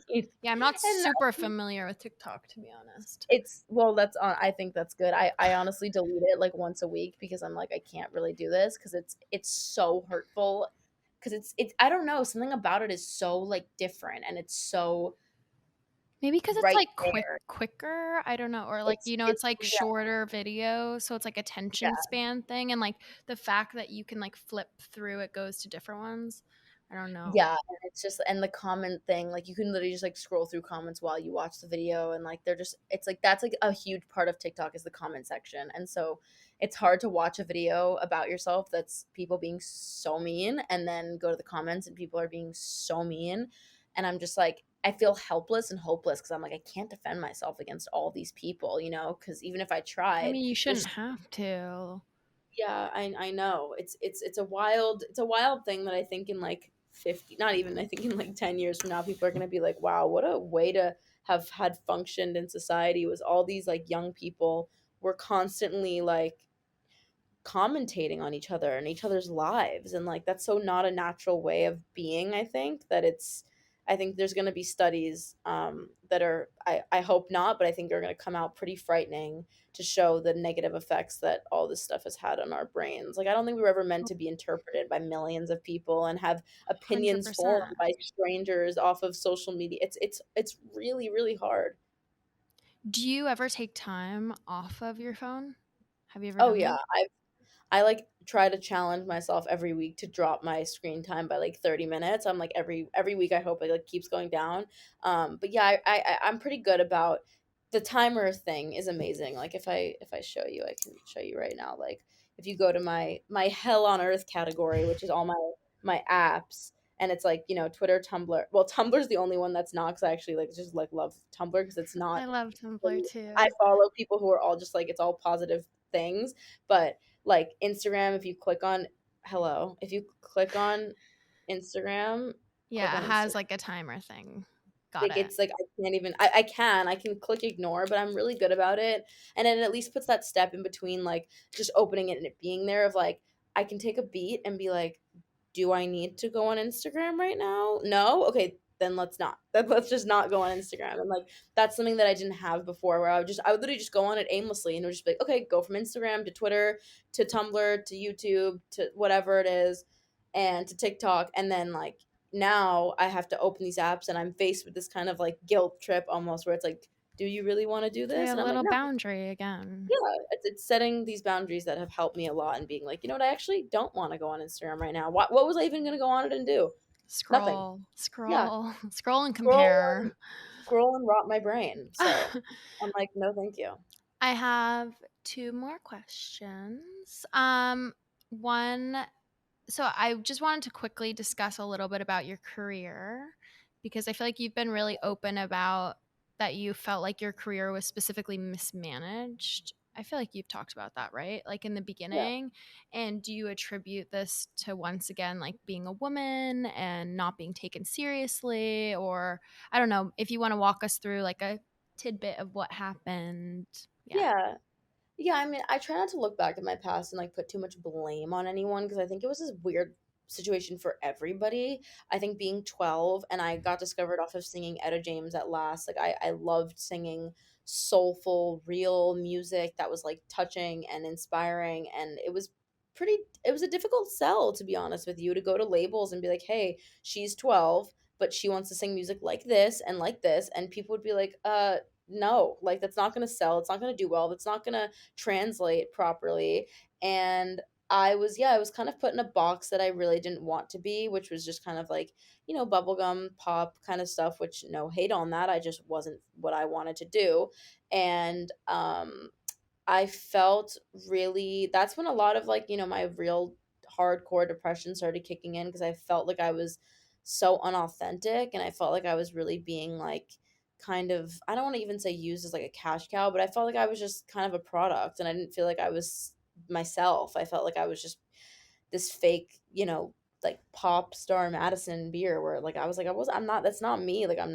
agreed. Yeah, I'm not And super familiar with TikTok, to be honest. it's, well, that's I think that's good. I honestly delete it like once a week because I'm like, I can't really do this because it's so hurtful, because it's I don't know, something about it is so like different, and it's so Maybe because it's right like there. quicker. I don't know. Or like, It's it's like yeah, shorter video. So it's like attention yeah. span thing. And like the fact that you can like flip through it goes to different ones. I don't know. Yeah, and it's just, and the comment thing, like you can literally just like scroll through comments while you watch the video, and like they're just, it's like that's like a huge part of TikTok is the comment section. And so it's hard to watch a video about yourself that's people being so mean and then go to the comments and people are being so mean. And I'm just like, I feel helpless and hopeless because I'm like, I can't defend myself against all these people, because even if I I tried, mean, you there's, shouldn't have to. yeah, I know. It's a wild thing that I think in like 50, not even, I think in like 10 years from now people are going to be like, wow, what a way to have had functioned in society, was all these like young people we're constantly like commentating on each other and each other's lives, and like that's so not a natural way of being. I think there's going to be studies that are I hope not, but I think are going to come out pretty frightening to show the negative effects that all this stuff has had on our brains. Like I don't think we were ever meant to be interpreted by millions of people and have opinions 100%. formed by strangers off of social media. It's really really hard. Do you ever take time off of your phone? Have you ever Oh done yeah, that? I like try to challenge myself every week to drop my screen time by like 30 minutes. I'm like every week I hope it like keeps going down. But yeah, I'm pretty good about the timer thing is amazing. Like if I show you, I can show you right now. Like if you go to my hell on earth category, which is all my apps, and it's like, Twitter, Tumblr. Well, Tumblr's the only one that's not, because I actually like just like love Tumblr because it's not. I love Tumblr too. I follow people who are all just like it's all positive things, but like Instagram, if you click on if you click Yeah, it on has Instagram, like a timer thing. Got like it. it's like I can't even I can click ignore, but I'm really good about it. And it at least puts that step in between like just opening it and it being there of like I can take a beat and be like, do I need to go on Instagram right now? No? Okay, then let's not. Let's just not go on Instagram. And like that's something that I didn't have before, where I would literally just go on it aimlessly and it would just be like, okay, go from Instagram to Twitter to Tumblr to YouTube to whatever it is and to TikTok, and then like now I have to open these apps and I'm faced with this kind of like guilt trip almost, where it's like, do you really want to do So you this? have And a I'm like, little no. boundary again. Yeah, it's setting these boundaries that have helped me a lot, and being like, you know what, I actually don't want to go on Instagram right now. What was I even going to go on it and do? Nothing. Scroll, Yeah, scroll, scroll and scroll compare. and scroll and rot my brain. So I'm like, no, thank you. I have two more questions. One, so I just wanted to quickly discuss a little bit about your career, because I feel like you've been really open about that you felt like your career was specifically mismanaged. I feel like you've talked about that, right? Like in the Yeah. beginning. And do you attribute this to, once again, like being a woman and not being taken seriously? Or I don't know if you want to walk us through like a tidbit of what happened. Yeah. Yeah. Yeah, I mean, I try not to look back at my past and like put too much blame on anyone, because I think it was this weird situation for everybody. I think being 12 and I got discovered off of singing Etta James at last. Like I loved singing soulful, real music that was like touching and inspiring, and it was a difficult sell, to be honest with you, to go to labels and be like, "Hey, she's 12, but she wants to sing music like this," and people would be like, no, like that's not going to sell. It's not going to do well. That's not going to translate properly. And I was kind of put in a box that I really didn't want to be, which was just kind of like, bubblegum pop kind of stuff, which no hate on that. I just wasn't what I wanted to do. And I felt really, that's when a lot of like, my real hardcore depression started kicking in, because I felt like I was so unauthentic, and I felt like I was really being like kind of, I don't want to even say used as like a cash cow, but I felt like I was just kind of a product, and I didn't feel like I was myself. I felt like I was just this fake, like pop star Madison Beer, where like I'm not, that's not me. Like I'm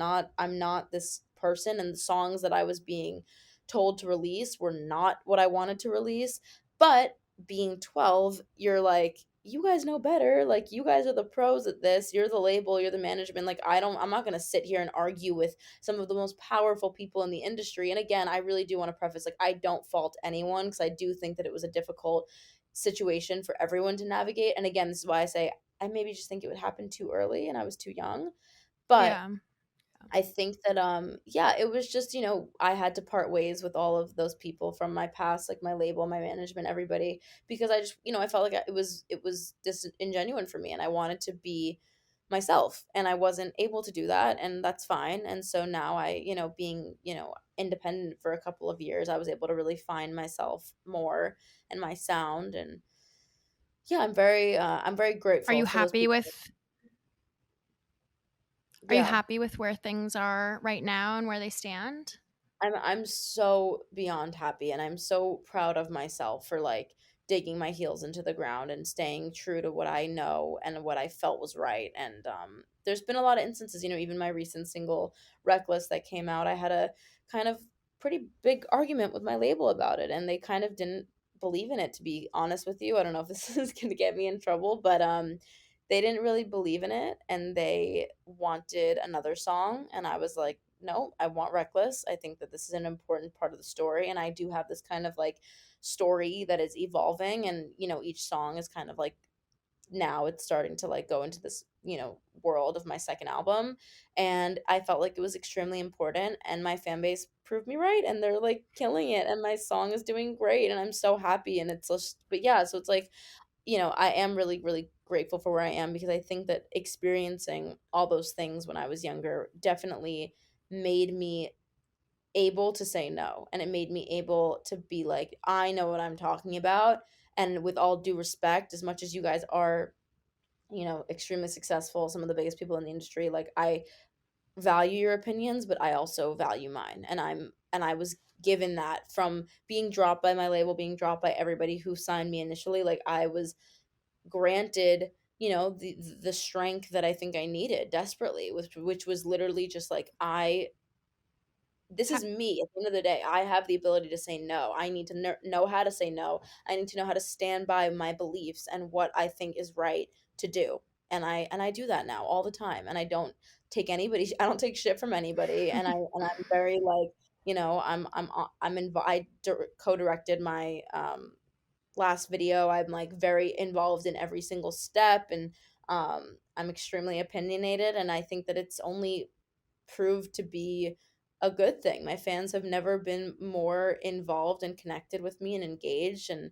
not this person, and the songs that I was being told to release were not what I wanted to release. But being 12, you're like, you guys know better. Like you guys are the pros at this. You're the label, you're the management. Like I'm not going to sit here and argue with some of the most powerful people in the industry. And again, I really do want to preface, like I don't fault anyone, because I do think that it was a difficult situation for everyone to navigate. And again, this is why I say I maybe just think it would happen too early and I was too young. But Yeah. I think that yeah, it was just, I had to part ways with all of those people from my past, like my label, my management, everybody, because I just, I felt like it was disingenuine for me, and I wanted to be myself, and I wasn't able to do that, and that's fine. And so now being, independent for a couple of years, I was able to really find myself more and my sound. And yeah, I'm very Are grateful you for those happy people. with Are you Yeah. happy with where things are right now and where they stand? I'm so beyond happy, and I'm so proud of myself for like digging my heels into the ground and staying true to what I know and what I felt was right. And there's been a lot of instances, even my recent single Reckless that came out, I had a kind of pretty big argument with my label about it, and they kind of didn't believe in it, to be honest with you. I don't know if this is going to get me in trouble, but they didn't really believe in it, and they wanted another song, and I was like, no, I want Reckless. I think that this is an important part of the story, and I do have this kind of like story that is evolving, and each song is kind of like, now it's starting to like go into this world of my second album, and I felt like it was extremely important, and my fan base proved me right, and they're like killing it, and my song is doing great, and I'm so happy, and it's just, but yeah, so it's like, I am really, really grateful for where I am, because I think that experiencing all those things when I was younger definitely made me able to say no. And it made me able to be like, I know what I'm talking about. And with all due respect, as much as you guys are, extremely successful, some of the biggest people in the industry, like, I value your opinions, but I also value mine. And I was given that from being dropped by my label, being dropped by everybody who signed me initially. Like, I was granted, the strength that I think I needed desperately, which was literally just like, this is me. At the end of the day, I have the ability to say no. I need to know how to say no. I need to know how to stand by my beliefs and what I think is right to do. And I do that now all the time. And I don't take anybody. I don't take shit from anybody. And I'm very like, I co-directed my last video. I'm like very involved in every single step, and I'm extremely opinionated, and I think that it's only proved to be a good thing. My fans have never been more involved and connected with me and engaged, and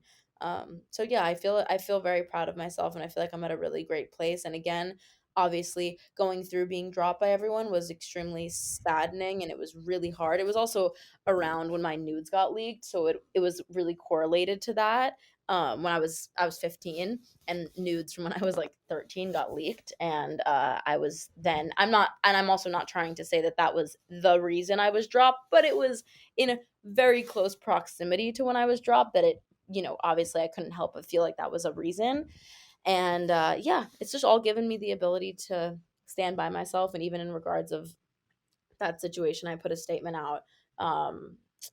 so yeah, I feel very proud of myself, and I feel like I'm at a really great place. And again, obviously, going through being dropped by everyone was extremely saddening, and it was really hard. It was also around when my nudes got leaked, so it was really correlated to that. When I was 15, and nudes from when I was like 13 got leaked, and I was then, I'm also not trying to say that that was the reason I was dropped, but it was in a very close proximity to when I was dropped, that it, obviously I couldn't help but feel like that was a reason. And yeah, it's just all given me the ability to stand by myself. And even in regards of that situation, I put a statement out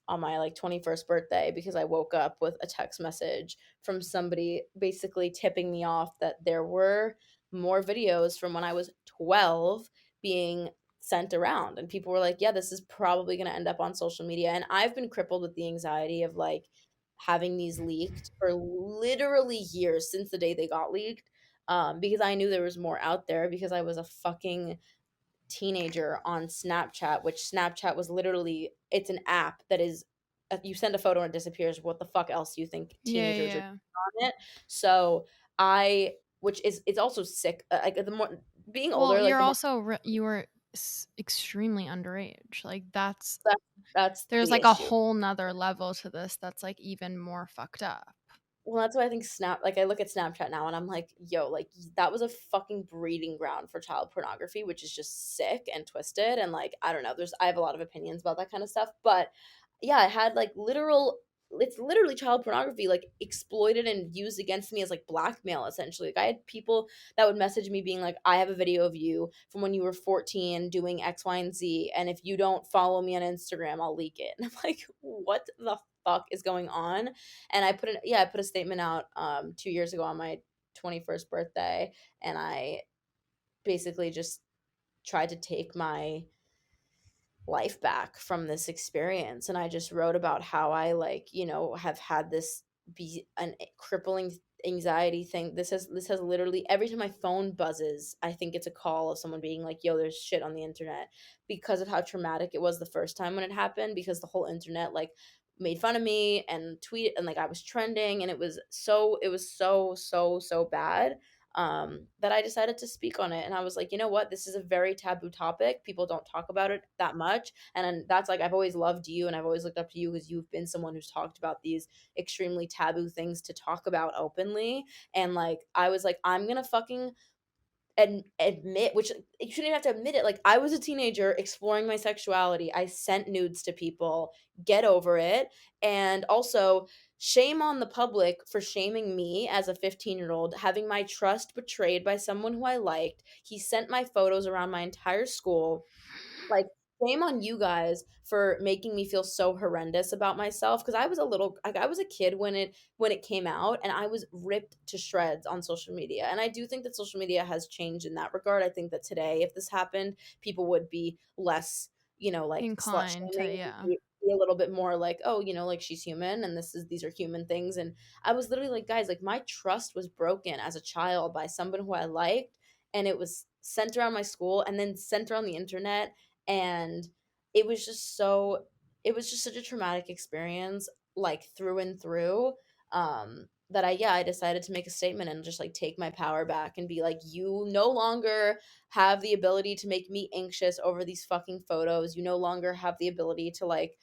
on my like 21st birthday, because I woke up with a text message from somebody basically tipping me off that there were more videos from when I was 12 being sent around, and people were like, yeah, this is probably going to end up on social media. And I've been crippled with the anxiety of like having these leaked for literally years, since the day they got leaked, because I knew there was more out there, because I was a fucking teenager on Snapchat, which Snapchat was literally, it's an app that is, you send a photo and it disappears. What the fuck else do you think Yeah, teenagers are yeah. doing on it? So I, which is, it's also sick. Like, the more being Well, older, like you're the more, also you were extremely underage. Like that, that's there's the like a issue. whole nother level to this that's like even more fucked up. Well, that's why I think like, I look at Snapchat now and I'm like, yo, like, that was a fucking breeding ground for child pornography, which is just sick and twisted. And like, I don't know, I have a lot of opinions about that kind of stuff. But yeah, I had like it's literally child pornography, like, exploited and used against me as like blackmail, essentially. Like, I had people that would message me being like, I have a video of you from when you were 14 doing X, Y, and Z. And if you don't follow me on Instagram, I'll leak it. And I'm like, what the fuck is going on? And I put a statement out 2 years ago on my 21st birthday, and I basically just tried to take my life back from this experience. And I just wrote about how I, like, have had this be an crippling anxiety thing. This has literally, every time my phone buzzes, I think it's a call of someone being like, yo, there's shit on the internet, because of how traumatic it was the first time when it happened, because the whole internet like made fun of me and tweeted, and like I was trending, and it was so bad, that I decided to speak on it. And I was like, you know what? This is a very taboo topic. People don't talk about it that much. And that's like, I've always loved you, and I've always looked up to you, because you've been someone who's talked about these extremely taboo things to talk about openly. And like, I was like, I'm gonna fucking admit, which you shouldn't even have to admit it. Like, I was a teenager exploring my sexuality. I sent nudes to people. Get over it. And also, shame on the public for shaming me as a 15-year-old, having my trust betrayed by someone who I liked. He sent my photos around my entire school. Like, shame on you guys for making me feel so horrendous about myself, because I was a little, like, I was a kid when it came out, and I was ripped to shreds on social media. And I do think that social media has changed in that regard. I think that today, if this happened, people would be less, like, slut Inclined to, shaming, yeah. be a little bit more like, oh, like, she's human, and these are human things. And I was literally like, guys, like, my trust was broken as a child by someone who I liked, and it was sent around my school and then sent around the internet. And it was just so it was just such a traumatic experience, like, through and through, that I decided to make a statement and just, like, take my power back and be like, you no longer have the ability to make me anxious over these fucking photos. You no longer have the ability to, like,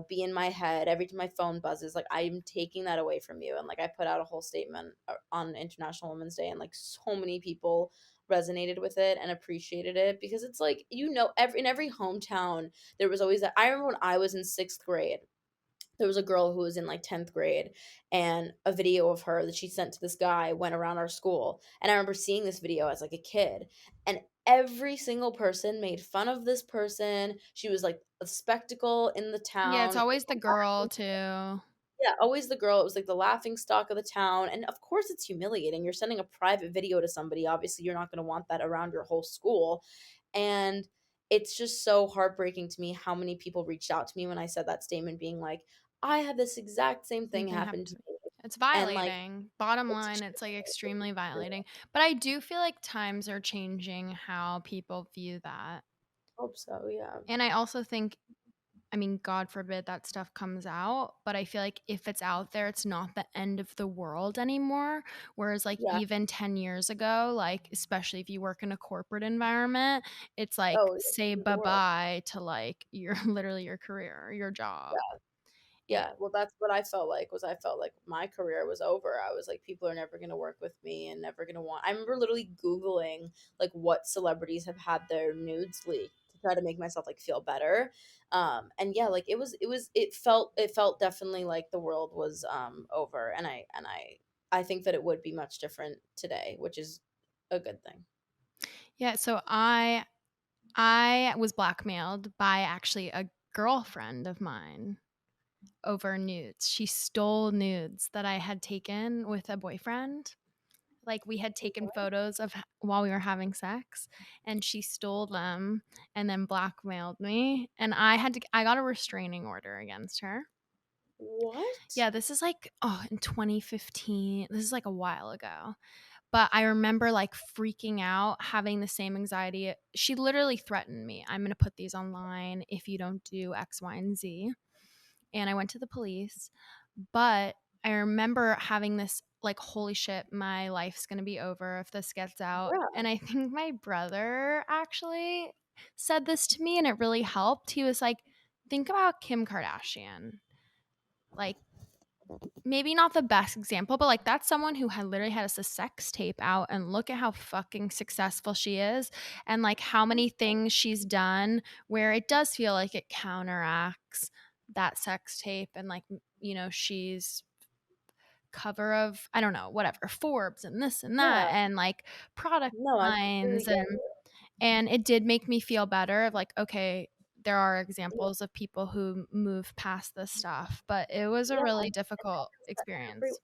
be in my head every time my phone buzzes. Like, I'm taking that away from you. And, like, I put out a whole statement on International Women's Day, and, like, so many people resonated with it and appreciated it, because it's like, in every hometown there was always that. I remember when I was in 6th grade, there was a girl who was in, like, 10th grade, and a video of her that she sent to this guy went around our school. And I remember seeing this video as, like, a kid, and every single person made fun of this person. She was like a spectacle in the Yeah, it's town. always the girl too. Yeah, always the girl. It was like the laughing stock of the town. And of course it's humiliating. You're sending a private video to somebody. Obviously, you're not going to want that around your whole school. And it's just so heartbreaking to me how many people reached out to me when I said that statement, being like, I had this exact same thing Something happen happened to to me. me. It's And, like, violating. Bottom it's line, just it's like extremely violating. But I do feel like times are changing how people view that. hope so, yeah. And I also think, I mean, God forbid that stuff comes out, but I feel like if it's out there, it's not the end of the world anymore. Whereas, like, Yeah. even 10 years ago, like, especially if you work in a corporate environment, it's like Oh, it's say the end of the bye world. bye to like your literally your career, your job. And Yeah, well, that's what I felt like. I felt like my career was over. I was like, people are never gonna work with me and never gonna want. I remember literally Googling, like, what celebrities have had their nudes leaked to try to make myself, like, feel better. And yeah, like, it felt definitely like the world was over. And I think that it would be much different today, which is a good thing. yeah, so I was blackmailed by actually a girlfriend of mine over nudes. She stole nudes that I had taken with a boyfriend. Like, we had taken photos of while we were having sex, and she stole them and then blackmailed me, and I got a restraining order against her. What? Yeah, this is like, in 2015. This is like a while ago. But I remember, like, freaking out, having the same anxiety. She literally threatened me. I'm going to put these online if you don't do X, Y, and Z. And I went to the police. But I remember having this, like, holy shit, my life's going to be over if this gets out. Yeah. And I think my brother actually said this to me, and it really helped. He was like, think about Kim Kardashian. Like, maybe not the best example, but, like, that's someone who had literally had a sex tape out, and look at how fucking successful she is, and, like, how many things she's done where it does feel like it counteracts that sex tape. And, like, she's cover of, I don't know, whatever, Forbes and this and that, Yeah. and, like, product No, I completely lines. get And it did make me feel better of, like, okay, there are it. examples of people who move past this stuff, but it was a Yeah, really and that difficult goes back to experience.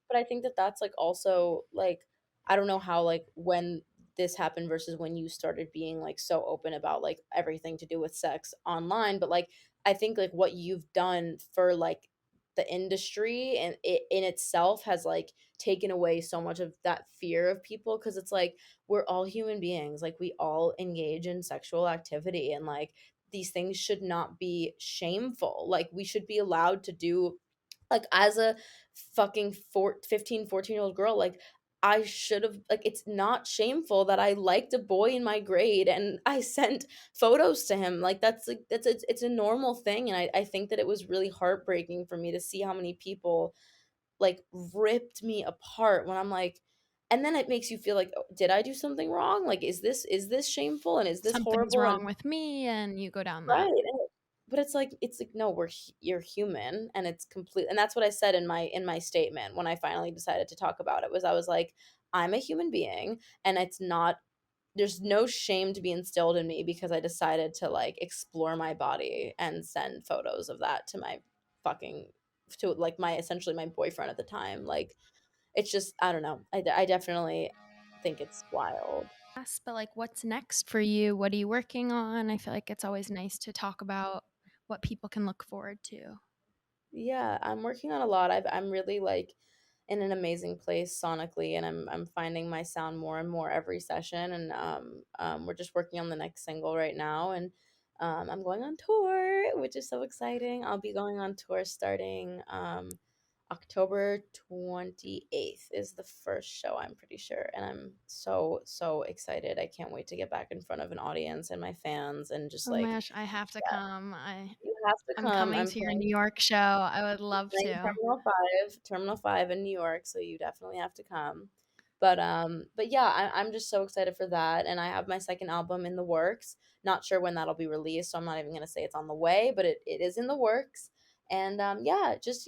but I think that that's, like, also, like, I don't know how, like, when this happened versus when you started being, like, so open about, like, everything to do with sex online. But, like, I think, like, what you've done for, like, the industry, and it in itself has, like, taken away so much of that fear of people, because it's like, we're all human beings, like, we all engage in sexual activity, and, like, these things should not be shameful. Like, we should be allowed to do, like, as a fucking 15, 14-year-old girl, like, I should have, like, it's not shameful that I liked a boy in my grade and I sent photos to him. Like, that's, like, it's a normal thing. And I think that it was really heartbreaking for me to see how many people, like, ripped me apart when I'm like, and then it makes you feel like, "Oh, did I do something wrong? Like, is this shameful, and is this Something's horrible?" And wrong with me, and you go down right, that. but it's like, no, you're human, and it's complete. And that's what I said in my statement when I finally decided to talk about it, was I was like, I'm a human being, and there's no shame to be instilled in me because I decided to like explore my body and send photos of that to my fucking to like my essentially my boyfriend at the time. Like it's just I don't know. I definitely think it's wild. Yes, but like what's next for you? What are you working on? I feel like it's always nice to talk about what people can look forward to. Yeah, I'm working on a lot. I'm really like in an amazing place sonically, and I'm finding my sound more and more every session. And we're just working on the next single right now, and I'm going on tour, which is so exciting. I'll be going on tour starting October 28th is the first show, I'm pretty sure, and I'm so excited. I can't wait to get back in front of an audience and my fans and just Oh my like gosh, I have to yeah, come. you have to I'm come. coming I'm to your playing New York show. I would love playing to. Terminal 5 in New York, so you definitely have to come. But yeah, I'm just so excited for that, and I have my second album in the works. Not sure when that'll be released, so I'm not even gonna say it's on the way, but it is in the works. And yeah, just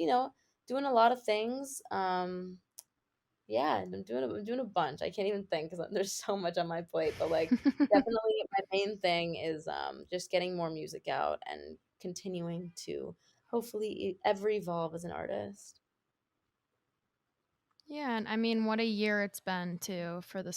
doing a lot of things. Yeah, I'm doing a bunch. I can't even think because there's so much on my plate. But like, definitely, my main thing is just getting more music out and continuing to hopefully ever evolve as an artist. Yeah, and I mean, what a year it's been too for this